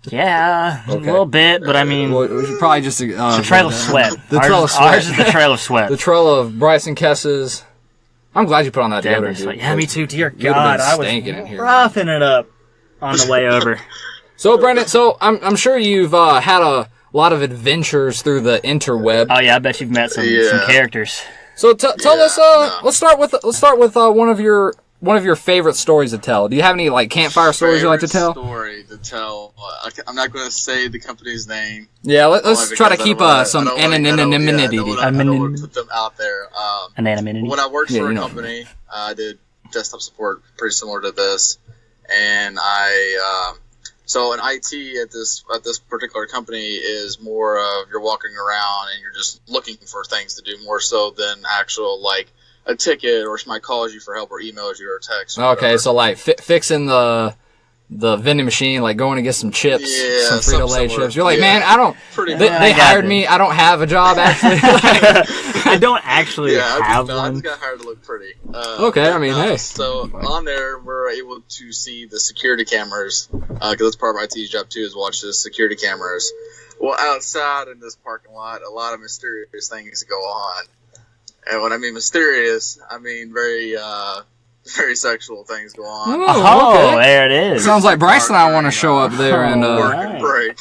Yeah, Okay. a little bit, but I mean, we should probably just the Trail of Sweat. Ours is the Trail of Sweat. The Trail of Bryce and Kess's. I'm glad you put on that deodorant, dude. Yeah, me too. Dear You'd have God, been I was stinking in here. roughing it up on the way over. So, Brendan, I'm sure you've had a lot of adventures through the interweb. Oh yeah, I bet you've met some characters. So tell us. Let's start with one of your favorite stories to tell. Do you have any like campfire stories you like to tell? Story to tell. I'm not going to say the company's name. Yeah, let's try to keep some anonymity. I don't want to put them out there. Anonymity. When I worked for a company, I did desktop support pretty similar to this, and so an IT at this particular company is more of you're walking around and you're just looking for things to do more so than actual like a ticket or somebody calls you for help or emails you or text. Or okay, so like fixing the vending machine, like going to get some chips, some Frito-Lay chips. You're like, man, I don't. They hired me. I don't have a job actually. I don't actually have one. I just got hired to look pretty. Okay, I mean, hey. So on there, we're able to see the security cameras because that's part of IT's job too, is watch the security cameras. Well, outside in this parking lot, a lot of mysterious things go on, and when I mean mysterious, I mean very sexual things go on. Oh, okay. There it is. Sounds like Bryce and I want to show up there and work and break.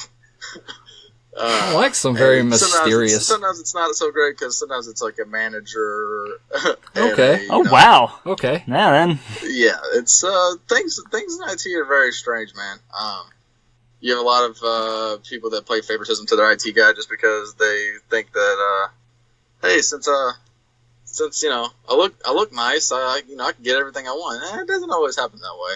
I like some very mysterious. Sometimes it's not so great because sometimes it's like a manager. Okay. Wow. Okay. Yeah, then. Yeah, it's things in IT are very strange, man. You have a lot of people that play favoritism to their IT guy just because they think that hey, since I look nice, I can get everything I want. It doesn't always happen that way.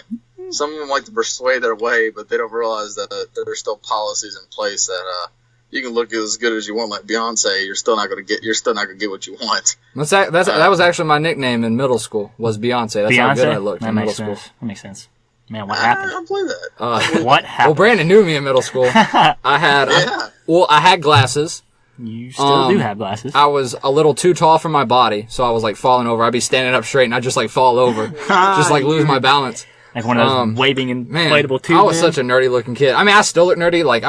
Some of them like to persuade their way, but they don't realize that there's still policies in place that you can look as good as you want, like Beyonce. You're still not gonna get what you want. That was actually my nickname in middle school. Was Beyonce? That's how good I looked in middle school. That makes sense. Man, what happened? I don't play that. What happened? Well, Brandon knew me in middle school. I had glasses. You still do have glasses. I was a little too tall for my body, so I was like falling over. I'd be standing up straight, and I'd just like fall over, just like lose my balance. Like one of those waving inflatable tubes. I was such a nerdy looking kid. I mean, I still look nerdy. Like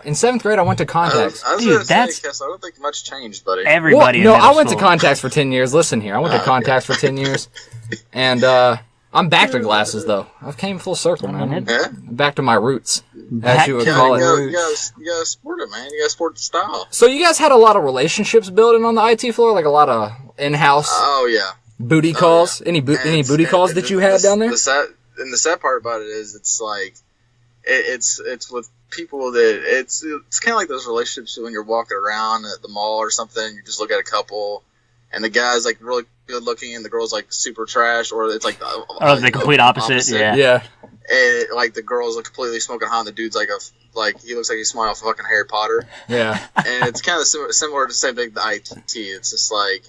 in 7th grade, I went to contacts. I was Dude, gonna say, Kess, I don't think much changed, buddy. Everybody. Well, no, I went to contacts for 10 years. Listen here, I went to contacts for 10 years, and I'm back to glasses though. I've came full circle, man. Yeah? Back to my roots, as you would call it. You gotta sport it, man. You gotta sport the style. So you guys had a lot of relationships building on the IT floor, like a lot of in-house Oh yeah. booty calls. Yeah. Any booty calls that you had down there? The sad part about it is it's like it's with people that it's kind of like those relationships when you're walking around at the mall or something. You just look at a couple, and the guy's like really good looking, and the girl's like super trash, or it's like the complete opposite. Yeah. And like the girl's like completely smoking hot, and the dude's like he looks like he's smiling off fucking Harry Potter. Yeah. And it's kind of similar to the same thing to IT. It's just like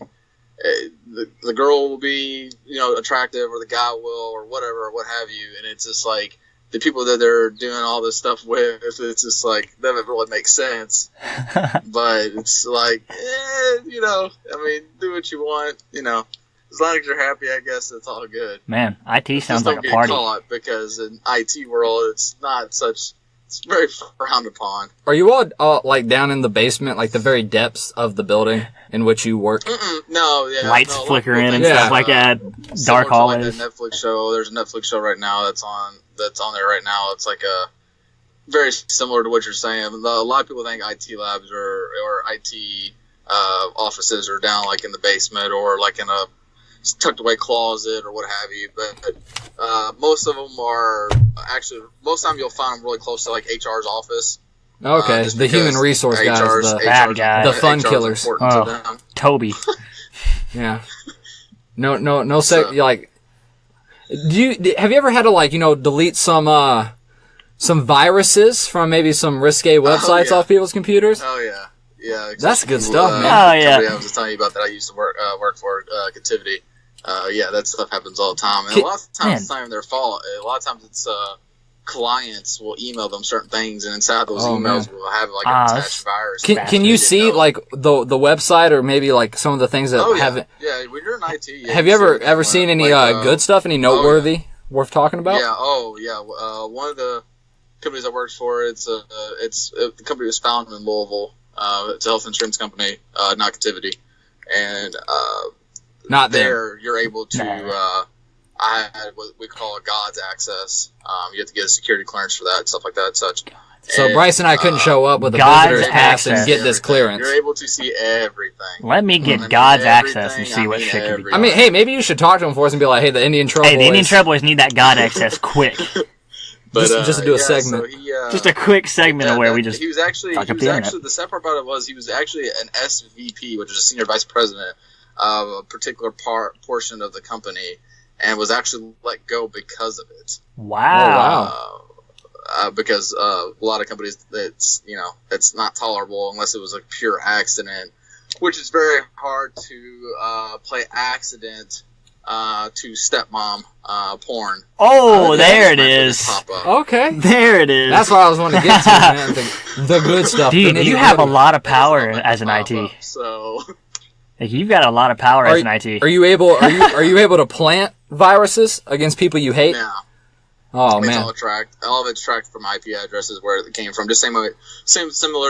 the girl will be attractive, or the guy will, or whatever, or what have you, and it's just like the people that they're doing all this stuff with, it's just like that doesn't really make sense. But it's like I mean, do what you want, as long as you're happy, I guess it's all good. Man, IT sounds like a party. Just don't get caught, because in IT world, it's very frowned upon. Are you all like down in the basement, like the very depths of the building in which you work? No, yeah. Lights flickering and stuff like that. Dark hallways. Like that Netflix show. There's a Netflix show right now that's on there right now. It's like very similar to what you're saying. A lot of people think IT labs or IT offices are down like in the basement or like in a tucked away closet or what have you, but most of them are actually, most of the time you'll find them really close to like HR's office. Okay, the human resource guys, the bad guys, the fun killers. Toby. Yeah. No. Like, have you ever had to delete some viruses from maybe some risque websites off people's computers? Oh yeah. Yeah, that's good stuff, man. Oh yeah, I was just telling you about that. I used to work for Captivity. Yeah, that stuff happens all the time, and a lot of times it's not even their fault. A lot of times it's clients will email them certain things, and inside those emails will have like an attached virus. Can you see like the website or maybe like some of the things that haven't? Yeah, when you're in IT. Have you ever seen any good stuff? Any noteworthy worth talking about? Yeah. One of the companies I worked for, the company was founded in Louisville. It's a health insurance company, not Captivity, and not there. You're able to. I had what we call a God's access. You have to get a security clearance for that, stuff like that, and such. So Bryce and I couldn't show up with a visitor's pass and get this clearance. You're able to see everything. Let me get God's access and see what shit can be done. I mean, hey, maybe you should talk to him for us and be like, hey, the Indian Trailboys. Hey, the Indian Trailboys need that God access quick. But, just to do a segment. So just a quick segment of where we just. He was actually the sad part about it was he was actually an SVP, which is a senior vice president of a particular portion of the company, and was actually let go because of it. Wow. Because a lot of companies, it's not tolerable unless it was a pure accident, which is very hard to play accident to stepmom porn. Oh, there it is. Okay. There it is. That's what I was wanting to get to, man. The good stuff. Dude, you have a lot of power as an IT. So like, you've got a lot of power as an IT. Are you able to plant viruses against people you hate? No. Oh, it's man. All of it's tracked from IP addresses where it came from. Just similar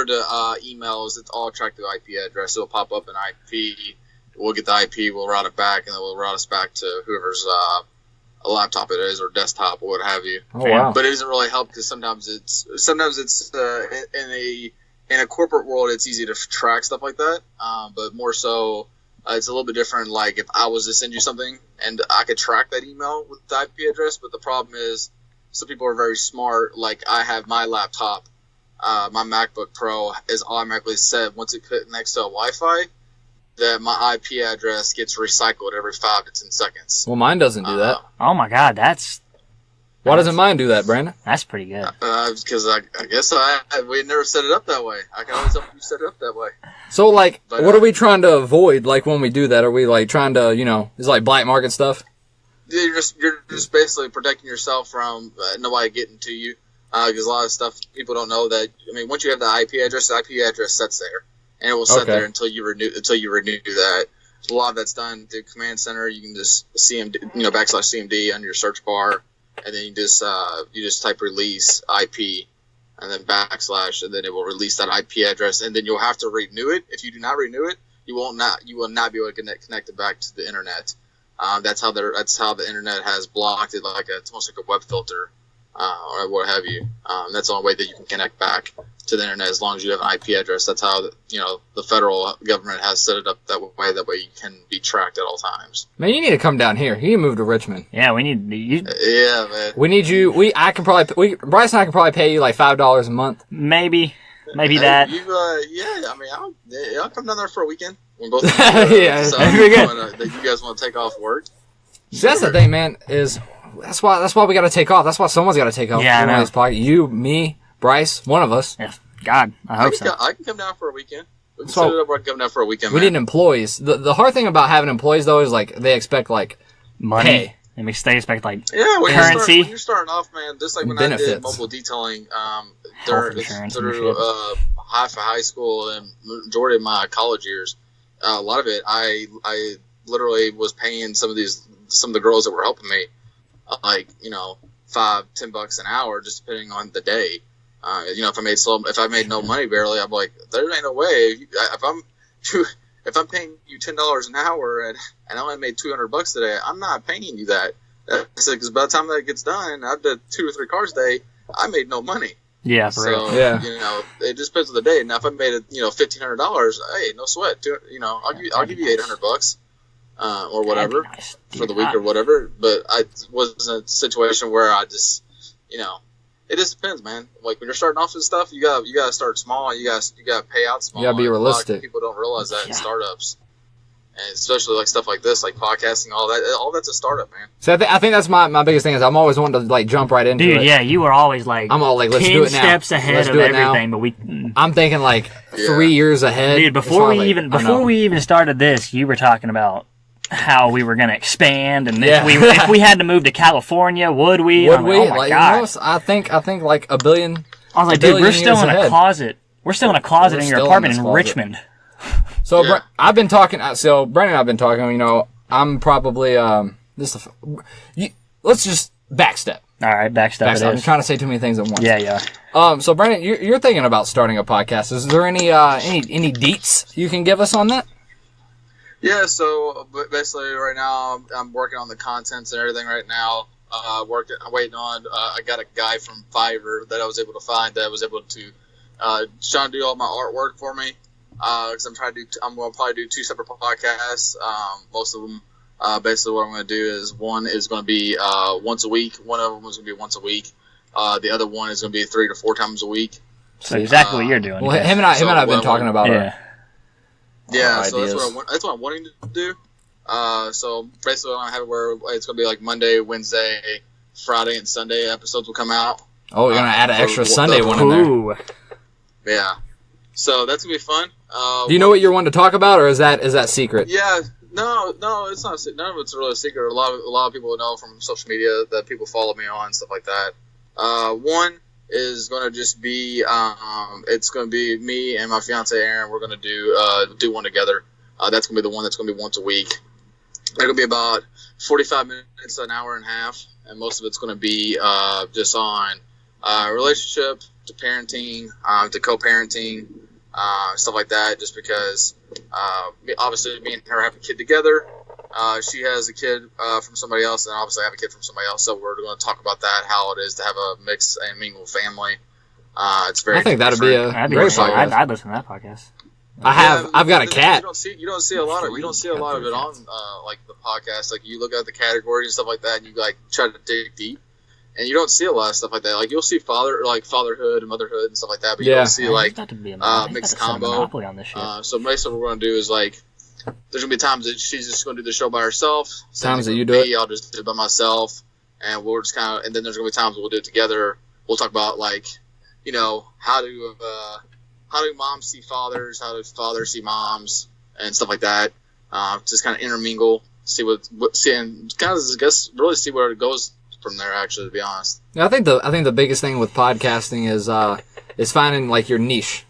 to emails. It's all tracked through IP address. It'll pop up an IP. We'll get the IP. We'll route it back, and then we'll route us back to whoever's a laptop it is, or desktop, or what have you. Oh, wow. But it doesn't really help because sometimes it's in in a corporate world, it's easy to track stuff like that. But more so, it's a little bit different. Like if I was to send you something and I could track that email with the IP address, but the problem is some people are very smart. Like I have my laptop, my MacBook Pro is automatically set once it connects to a Wi-Fi that my IP address gets recycled every 5 to 10 seconds. Well, mine doesn't do that. Oh my God, Why doesn't mine do that, Brandon? that's pretty good. Because I guess we never set it up that way. I can always help you set it up that way. So, like, But, what are we trying to avoid, like, when we do that? Are we, like, trying to, is it like black market stuff? You're just basically protecting yourself from nobody getting to you. Because a lot of stuff people don't know that. I mean, once you have the IP address sets there, and it will sit there until you renew that. A lot of that's done through Command Center. You can just CMD, /CMD under your search bar, and then you just type release IP, and then / and then it will release that IP address, and then you'll have to renew it. If you do not renew it, you will not be able to connect it back to the internet. That's how the internet has blocked it, it's almost like a web filter. Or what have you. That's the only way that you can connect back to the internet as long as you have an IP address. That's how the federal government has set it up that way. That way you can be tracked at all times. Man, you need to come down here. You need to move to Richmond. Yeah, we need you. Yeah, man. We need you. Bryce and I can probably pay you like $5 a month. Maybe Hey, that. I mean, I'll come down there for a weekend. When both Yeah, very good. That you guys want to take off work. See, that's the thing, man. That's why we got to take off. That's why someone's got to take off. Yeah, I know. This podcast. You, me, Bryce, one of us. Yeah, God, I hope so. I can come down for a weekend. We can set it up where I can come down for a weekend. We need employees. The hard thing about having employees though is like they expect like Money. pay. They expect like currency. currency. You're starting off, man, just like when Benefits. I did mobile detailing Health insurance and through shit. half of high school and majority of my college years. A lot of it, I literally was paying some of the girls that were helping me, like $5-10 an hour, just depending on the day. If I made no money barely, I'm like, there ain't no way. If I'm paying you $10 an hour and I only made $200 today, I'm not paying you that. Because by the time that gets done, I've done 2 or 3 cars a day. I made no money. Yeah, for real. Yeah. It just depends on the day. Now, if I made it, $1,500, hey, no sweat. I'll give you $800 or whatever Nice. for the week or whatever. But I was in a situation where I just, it just depends, man. Like when you're starting off with stuff, you gotta start small. You gotta pay out small. You gotta be A lot of realistic. people don't realize that in startups, and especially like stuff like this, like podcasting, all that. All that's a startup, man. So I think that's my biggest thing is I'm always wanting to like jump right into it. Dude, yeah, you were always like I'm all like, let's 10 do it now. steps ahead Let's of do it now. everything, but we I'm thinking like 3 years ahead. Dude, before It's finally- we even started this, you were talking about how we were going to expand, and Yeah. if we had to move to California, would we? Would I'm we? Like, oh my God. I think like a billion. I was like, a dude, we're billion still years in a ahead. closet. We're still in a closet We're in your still in apartment this in closet. Richmond. So Yeah. I've been talking. So Brandon and I've been talking. I'm probably let's just backstep. All right, backstep Backstep. it I'm is. trying to say too many things at once. Yeah. So Brandon, you're thinking about starting a podcast. Is there any deets you can give us on that? Yeah, so basically right now I'm working on the contents and everything right now. I'm waiting on. I got a guy from Fiverr that I was able to find that was able to trying to do all my artwork for me. Because I'm going to probably do 2 separate podcasts. Most of them, basically what I'm going to do is one is going to be once a week. One of them is going to be once a week. The other one is going to be 3 to 4 times a week. So exactly what you're doing. Well, Kess. him and I have been talking about. Yeah. Yeah, our so that's ideas. what I'm wanting to do. So basically, I have it where it's going to be like Monday, Wednesday, Friday, and Sunday episodes will come out. Oh, you're gonna add an extra Sunday one in there. Ooh. Yeah, so that's gonna be fun. Do you know what you're wanting to talk about, or is that secret? Yeah, no, it's not. None of it's really a secret. A lot of people know from social media that people follow me on stuff like that. One is going to just be it's going to be me and my fiance Erin. We're going to do one together. That's going to be the one that's going to be once a week. It's going to be about 45 minutes to an hour and a half, and most of it's going to be just on relationship to parenting, to co-parenting, stuff like that. Just because obviously me and her have a kid together. She has a kid from somebody else, and obviously I have a kid from somebody else. So we're going to talk about that, how it is to have a mixed and mingled family. It's very. I think that'd be a That'd be great awesome. podcast. I'd listen to that podcast. I've got a cat. You don't see a lot of it on like the podcast. Like you look at the categories and stuff like that, and you like try to dig deep, and you don't see a lot of stuff like that. Like you'll see fatherhood and motherhood and stuff like that, but you don't see like mixed combo. On this shit. So basically, what we're gonna do is like, there's gonna be times that she's just gonna do the show by herself. Times that you do it, I'll just do it by myself, and we'll just kind of. And then there's gonna be times we'll do it together. We'll talk about like, how do moms see fathers? How do fathers see moms and stuff like that? Just kind of intermingle, and kind of really see where it goes from there. Actually, to be honest, yeah, I think the biggest thing with podcasting is finding like your niche.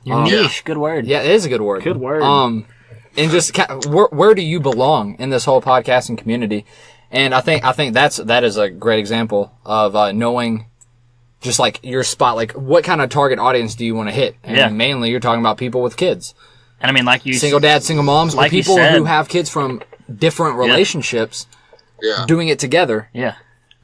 Your niche, good word. Yeah, it is a good word. Good word. And just where do you belong in this whole podcasting community? And I think that is a great example of knowing. Just like your spot, like what kind of target audience do you want to hit? And mainly you're talking about people with kids. And I mean, like you single dads, single moms, like or people who have kids from different relationships doing it together. Yeah.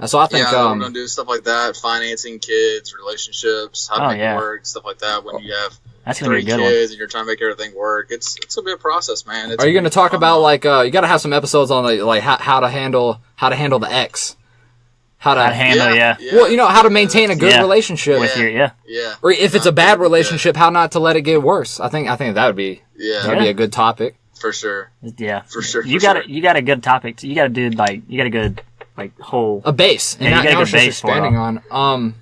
So I think we're going to do stuff like that, financing kids, relationships, how to make it work, stuff like that. When you have That's gonna 3 be a good kids and you're trying to make everything work, it's going to be a process, man. Are you going to talk about like you got to have some episodes on like how to handle the ex? How to handle, Well, how to maintain a good relationship with yeah. Or if it's a bad relationship, how not to let it get worse. I think that would be be a good topic for sure. Yeah, for sure. You got a good topic. You got to do you got a good whole a base. Yeah, you got a good base expanding on.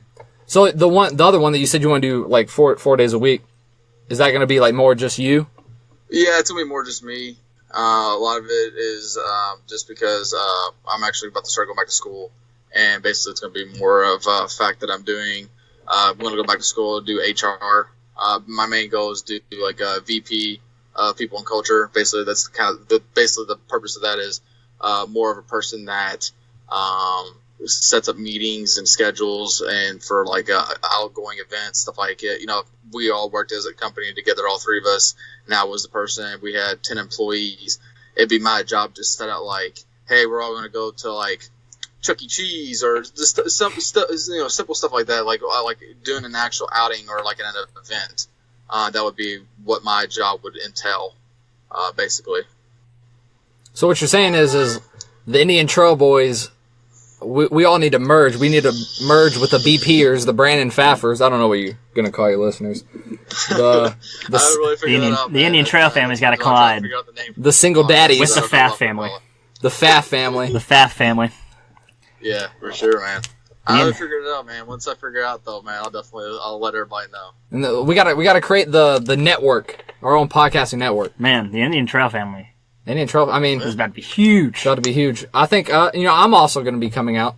So the other one that you said you want to do like four days a week, is that going to be like more just you? Yeah, it's going to be more just me. A lot of it is just because I'm actually about to start going back to school. And basically, it's going to be more of a fact that I'm doing. I'm going to go back to school and do HR. My main goal is to do like a VP, people and culture. Basically, that's the purpose of that is more of a person that sets up meetings and schedules and for like outgoing events, stuff like it. We all worked as a company together, all 3 of us. And I was the person. We had 10 employees. It'd be my job to set out like, hey, we're all going to go to like Chuck E. Cheese or just simple stuff like that, like doing an actual outing or like an event. That would be what my job would entail, basically. So what you're saying is the Indian Trailboys, we all need to merge. We need to merge with the BPers, the Brandon Pfaffers. I don't know what you're gonna call your listeners. The Indian Trail family's got to collide. The single daddies with the Pfaff family. The Pfaff family. The Pfaff family. Yeah, for sure, man. I'll figure it out, man. Once I figure it out, though, man, I'll let everybody know. And we gotta create the network, our own podcasting network. Man, the Indian Trail family. Indian Trail. I mean, it's about to be huge. It's about to be huge. I think I'm also going to be coming out.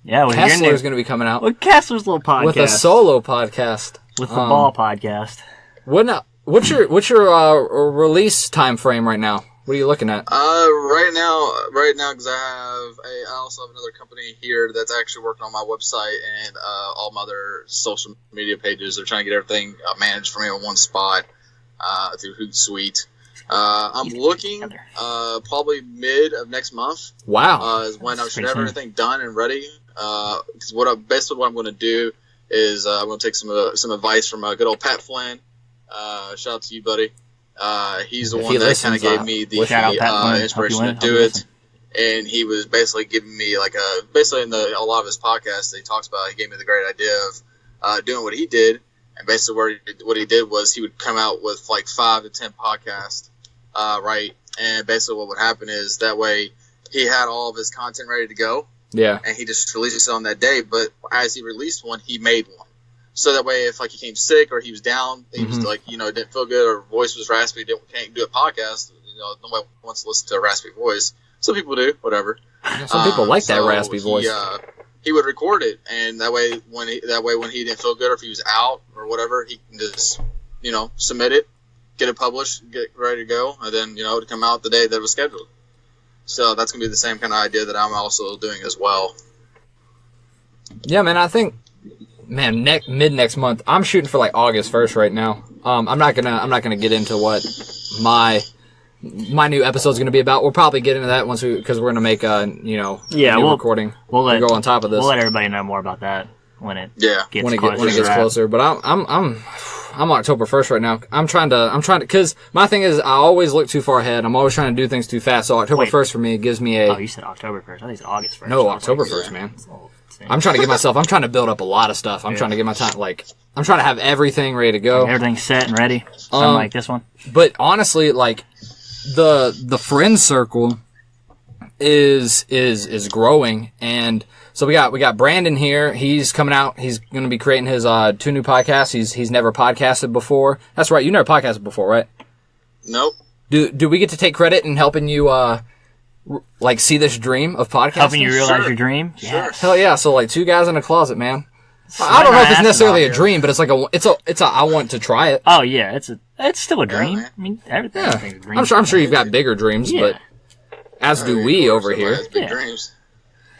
Yeah, Kessler's going to be coming out. With Kessler's little podcast. With a solo podcast. With the ball podcast. What's your release time frame right now? What are you looking at? Right now, because I also have another company here that's actually working on my website and all my other social media pages. They're trying to get everything managed for me in one spot through Hootsuite. I'm looking probably mid of next month. Wow. Is when I should have everything done and ready. Because basically what I'm going to do is I'm going to take some advice from good old Pat Flynn. Shout out to you, buddy. He's the one that kind of gave me the inspiration to do it. And he was basically giving me basically in a lot of his podcasts that he talks about, he gave me the great idea of doing what he did. And basically what he did was he would come out with like 5 to 10 podcasts, right? And basically what would happen is that way he had all of his content ready to go. Yeah. And he just released it on that day. But as he released one, he made one. So that way if he came sick or he was down, he was didn't feel good or voice was raspy, can't do a podcast, nobody wants to listen to a raspy voice. Some people do, whatever. Yeah, some people like that raspy voice. He would record it, and that way when he didn't feel good or if he was out or whatever, he can just submit it, get it published, get ready to go, and then to come out the day that it was scheduled. So that's gonna be the same kind of idea that I'm also doing as well. Yeah, man. I think, mid next month. I'm shooting for like August 1st right now. I'm not gonna get into what my new episode's gonna be about. We'll probably get into that because we're gonna make a new recording. We'll go on top of this. We'll let everybody know more about that. when it Yeah. gets when it closer. gets closer. But I'm October 1st right now. I'm trying to, because my thing is I always look too far ahead. I'm always trying to do things too fast. So October 1st for me gives me a. Oh, you said October 1st. I think it's August 1st. No, October 1st, man. I'm trying to build up a lot of stuff. I'm trying to get my time, I'm trying to have everything ready to go. Everything's set and ready. Something like this one. But honestly, the friend circle is growing, and so we got Brandon here. He's coming out. He's going to be creating his 2 new podcasts. He's never podcasted before. That's right. You never podcasted before, right? Nope. Do we get to take credit in helping you see this dream of podcasting? Helping you realize Sure. your dream? Sure. Yes. Hell yeah! So 2 guys in a closet, man. I don't know if it's necessarily a dream, but it's a I want to try it. Oh yeah, it's still a dream. man. I mean, everything's Yeah, a dream. I'm sure you've got bigger dreams, Yeah. but as do we over here. Has big Yeah. dreams.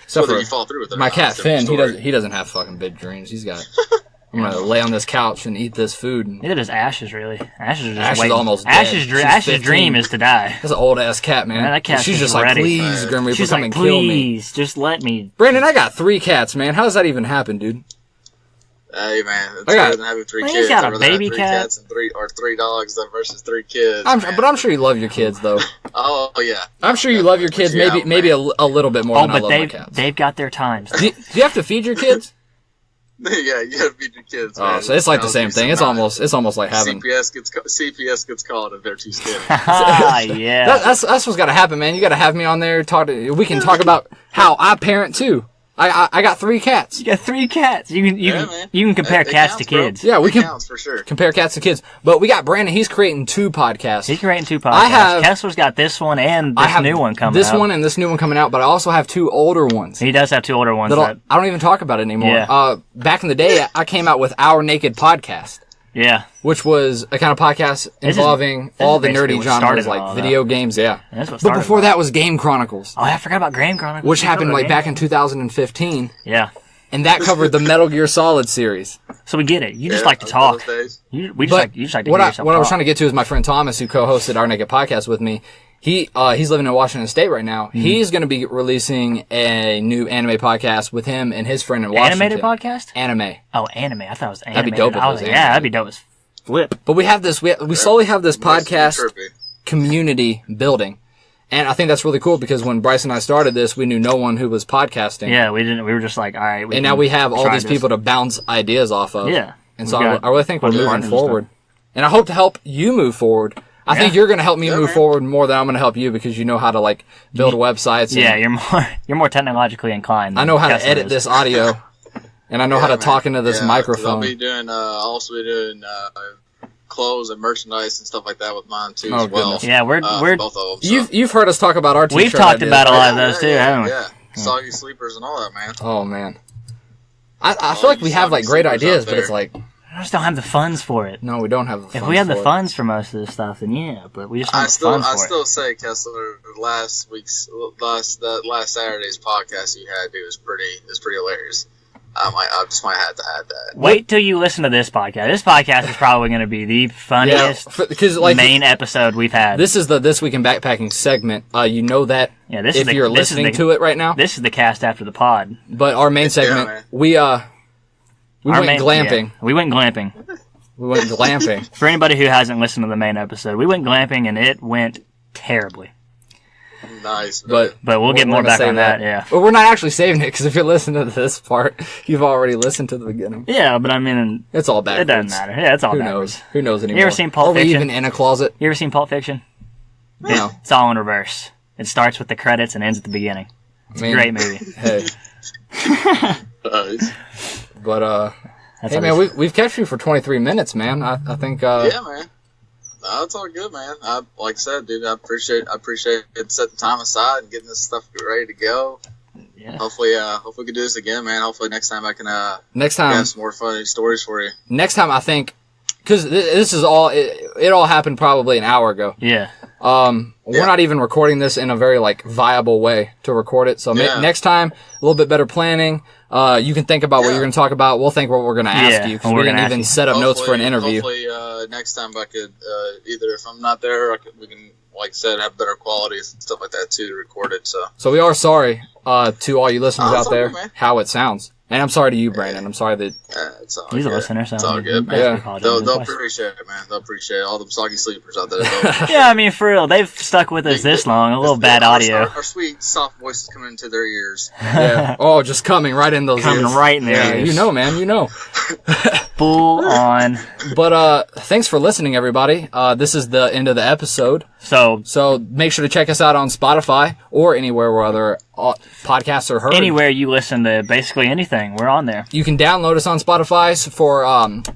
Except Whether for you fall through with it or my not, cat it's a different Finn, story. he doesn't have fucking big dreams. He's got. I'm gonna lay on this couch and eat this food. And Neither does Ashes, really. Ashes is just Ash is waiting. almost dead. Ash's She's Ash's 15. dream is to die. that's an old ass cat, man. Man, that cat's She's just just ready. please, Grim Reaper, She's come like, and kill me. please, just let me. Brandon, I got 3 cats, man. How does that even happen, dude? Hey man, it's I got- better than having 3 Well, kids. he's got a I'd rather have baby 3 cat. cats and 3 dogs versus 3 kids. But I'm sure you love your kids, though. Oh yeah. I'm sure you love your kids, Yeah, maybe a little bit more Oh, than I but love my cats. they've got their times. Do you have to feed your kids? Yeah, you gotta feed your kids. Oh, man. so it's like the That'll same be thing. some It's almost like having. CPS gets called if they're too skinny. Ah, yeah. That's what's got to happen, man. You got to have me on there. We can talk about how I parent too. I got 3 cats. You got 3 cats. You can man. you can compare It cats counts, to bro. kids. Yeah, we It can counts for sure. compare cats to kids. But we got Brandon. He's creating 2 podcasts. He's creating 2 podcasts. I have- Kessler's got this one and I this have new one coming This out. one and this new one coming out. But I also have 2 older ones. He does have 2 older ones. That I don't even talk about it anymore. Yeah. Back in the day, I came out with Our Naked Podcast, Yeah. which was a kind of podcast is- involving this all is the basically nerdy what genres started like all of video games. Yeah. That's what But started before all that was Game Chronicles, Oh, I forgot about Graham Chronicles. which We happened covered like back game. in 2015. Yeah. And that covered the Metal Gear Solid series. So we get it. You just Yeah, like to those talk. days. You But just like to what hear I yourself was talk. trying to get to is my friend Thomas, who co-hosted Our Naked Podcast with me. He's living in Washington State right now. Mm-hmm. He's going to be releasing a new anime podcast with him and his friend in Washington. Animated podcast? Anime. Oh, anime. I thought it was be animated. dope if I it was was like, animated. yeah, that'd be dope as flip. But we have this. We slowly have this Makes me podcast trippy. community building, and I think that's really cool because when Bryce and I started this, we knew no one who was podcasting. Yeah, we didn't. We were just like, all right. And now we have all these people to bounce ideas off of. Yeah. And We so got I really think we're bunch of moving partners and forward. And I hope to help you move forward. I think you're going to help me Yeah, move man. forward more than I'm going to help you because you know how to build websites. And Yeah, you're more technologically inclined. I know how to Kessler edit is. this audio, and I know how to man. talk into this Yeah, 'cause microphone. I'll be doing also be doing clothes and merchandise and stuff like that with mine too Oh, as well. goodness. Yeah, we're both of them. So. You've heard us talk about our t-shirt We've talked ideas, about a right? lot of those too, haven't we? Yeah, soggy sleepers and all that, man. Oh man, I feel like we have soggy great sleepers ideas, out but it's there. like I just don't have the funds for it. no, we don't have the funds If we had the for it. funds for most of this stuff, then yeah, but we just don't I have the funds for still say Kessler, last Saturday's podcast you had, dude, was pretty hilarious. I just might have to add that. it. Wait till you listen to this podcast. This podcast is probably going to be the funniest because main episode we've had. this is the This Week in Backpacking segment. You know that Yeah, this if is the, you're this is listening the- to it right now. This is the cast after the pod. But our main segment, man. we Our went main- glamping. yeah, we went glamping. We went glamping. For anybody who hasn't listened to the main episode, we went glamping and it went terribly. Nice, But But we'll get we're more gonna back save on that, yeah. But we're not actually saving it because if you're listening to this part, you've already listened to the beginning. Yeah, but I mean, It's all it backwards. doesn't matter. Yeah, it's all Who backwards. knows? Who knows anymore? seen Pulp Are we Fiction? even in a closet? You ever seen Pulp Fiction? No. It's all in reverse. It starts with the credits and ends at the beginning. It's a great movie. Hey, nice. but That's hey how man, this- we've kept you for 23 minutes, man. I think Yeah, man. No, it's all good, man. Like I said, dude, I appreciate it setting time aside and getting this stuff ready to go. Yeah. Hopefully we can do this again, man. Hopefully next time I can next time. have some more funny stories for you. Next time, I think because this is all it all happened probably an hour ago. Yeah. We're not even recording this in a very viable way to record it. So Yeah. next time, a little bit better planning. You can think about what you're going to talk about. We'll think what we're going to ask Yeah, you because we're we gonna didn't ask even you. set up notes for an interview. Hopefully next time I could either if I'm not there, we can, like I said, have better quality and stuff like that too to record it. So So we are sorry to all you listeners Oh, out it's there okay, man. how it sounds. And I'm sorry to you, Brandon. I'm sorry that... It's all He's good. a listener, so It's all good, man. Yeah. They'll appreciate it, man. They'll appreciate it. All them soggy sleepers out there. Yeah, I mean, for real, they've stuck with us this long. A little bad audio. Our sweet, soft voices coming into their ears. Yeah. Oh, just coming right in those Coming ears. right in there. Yeah, you know, man. You know. Full on. But thanks for listening, everybody. This is the end of the episode. So make sure to check us out on Spotify or anywhere where other podcasts are heard. Anywhere you listen to basically anything, we're on there. You can download us on Spotify for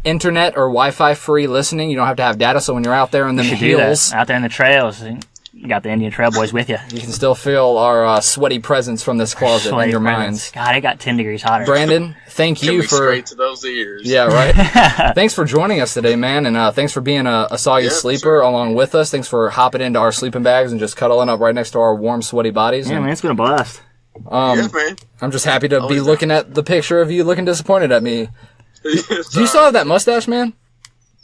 internet or Wi-Fi free listening. You don't have to have data, so when you're out there in the hills, out there in the trails, you got the Indian Trailboys with you. You can still feel our sweaty presence from this closet in your minds. God, it got 10 degrees hotter. Brandon, thank you for straight to those ears. Yeah, right. Thanks for joining us today, man, and thanks for being a soggy sleeper along with us. Thanks for hopping into our sleeping bags and just cuddling up right next to our warm, sweaty bodies. Yeah, man, it's been a blast. Yeah, man. I'm just happy to be looking at the picture of you looking disappointed at me. Do you still have that mustache, man?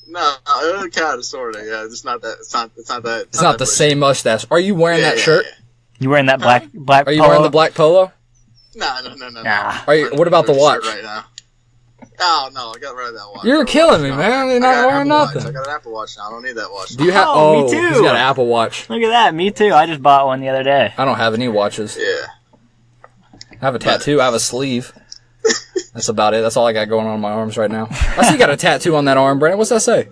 No, kind of, sort of. Yeah, it's not that. It's not that. It's not the same mustache. Are you wearing that shirt? Yeah. You wearing that black Are you polo? wearing the black polo? No. Nah. Are you? What about the watch? Right now. Oh no, I got rid of that watch. You're killing me, man. You're not wearing nothing. I got an Apple Watch now. I don't need that watch. Do you have? Oh, me too. He's got an Apple Watch. Look at that. Me too. I just bought one the other day. I don't have any watches. Yeah. I have a tattoo. I have a sleeve. That's about it. That's all I got going on my arms right now. I see you got a tattoo on that arm, Brandon. What's that say?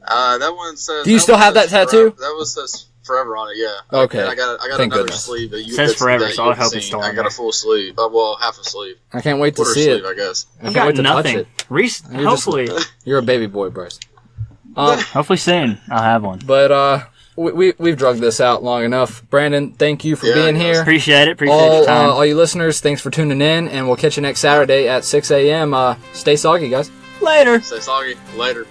That one says. Do you still have that tattoo? That one says forever on it. Yeah. Okay. And I got Thank another goodness. sleeve that you Says that forever, that so you I hope can it's see. still I on got there. a full sleeve. Well, half a sleeve. I can't wait to Quarter see sleeve, it. I guess. I can't Got wait to nothing. touch it. Hopefully. You're a baby boy, Bryce. Hopefully soon I'll have one. But we've drugged this out long enough. Brandon, thank you for being here. Appreciate it. Appreciate your time. All you listeners, thanks for tuning in, and we'll catch you next Saturday at 6 a.m. Stay soggy, guys. Later. Stay soggy. Later.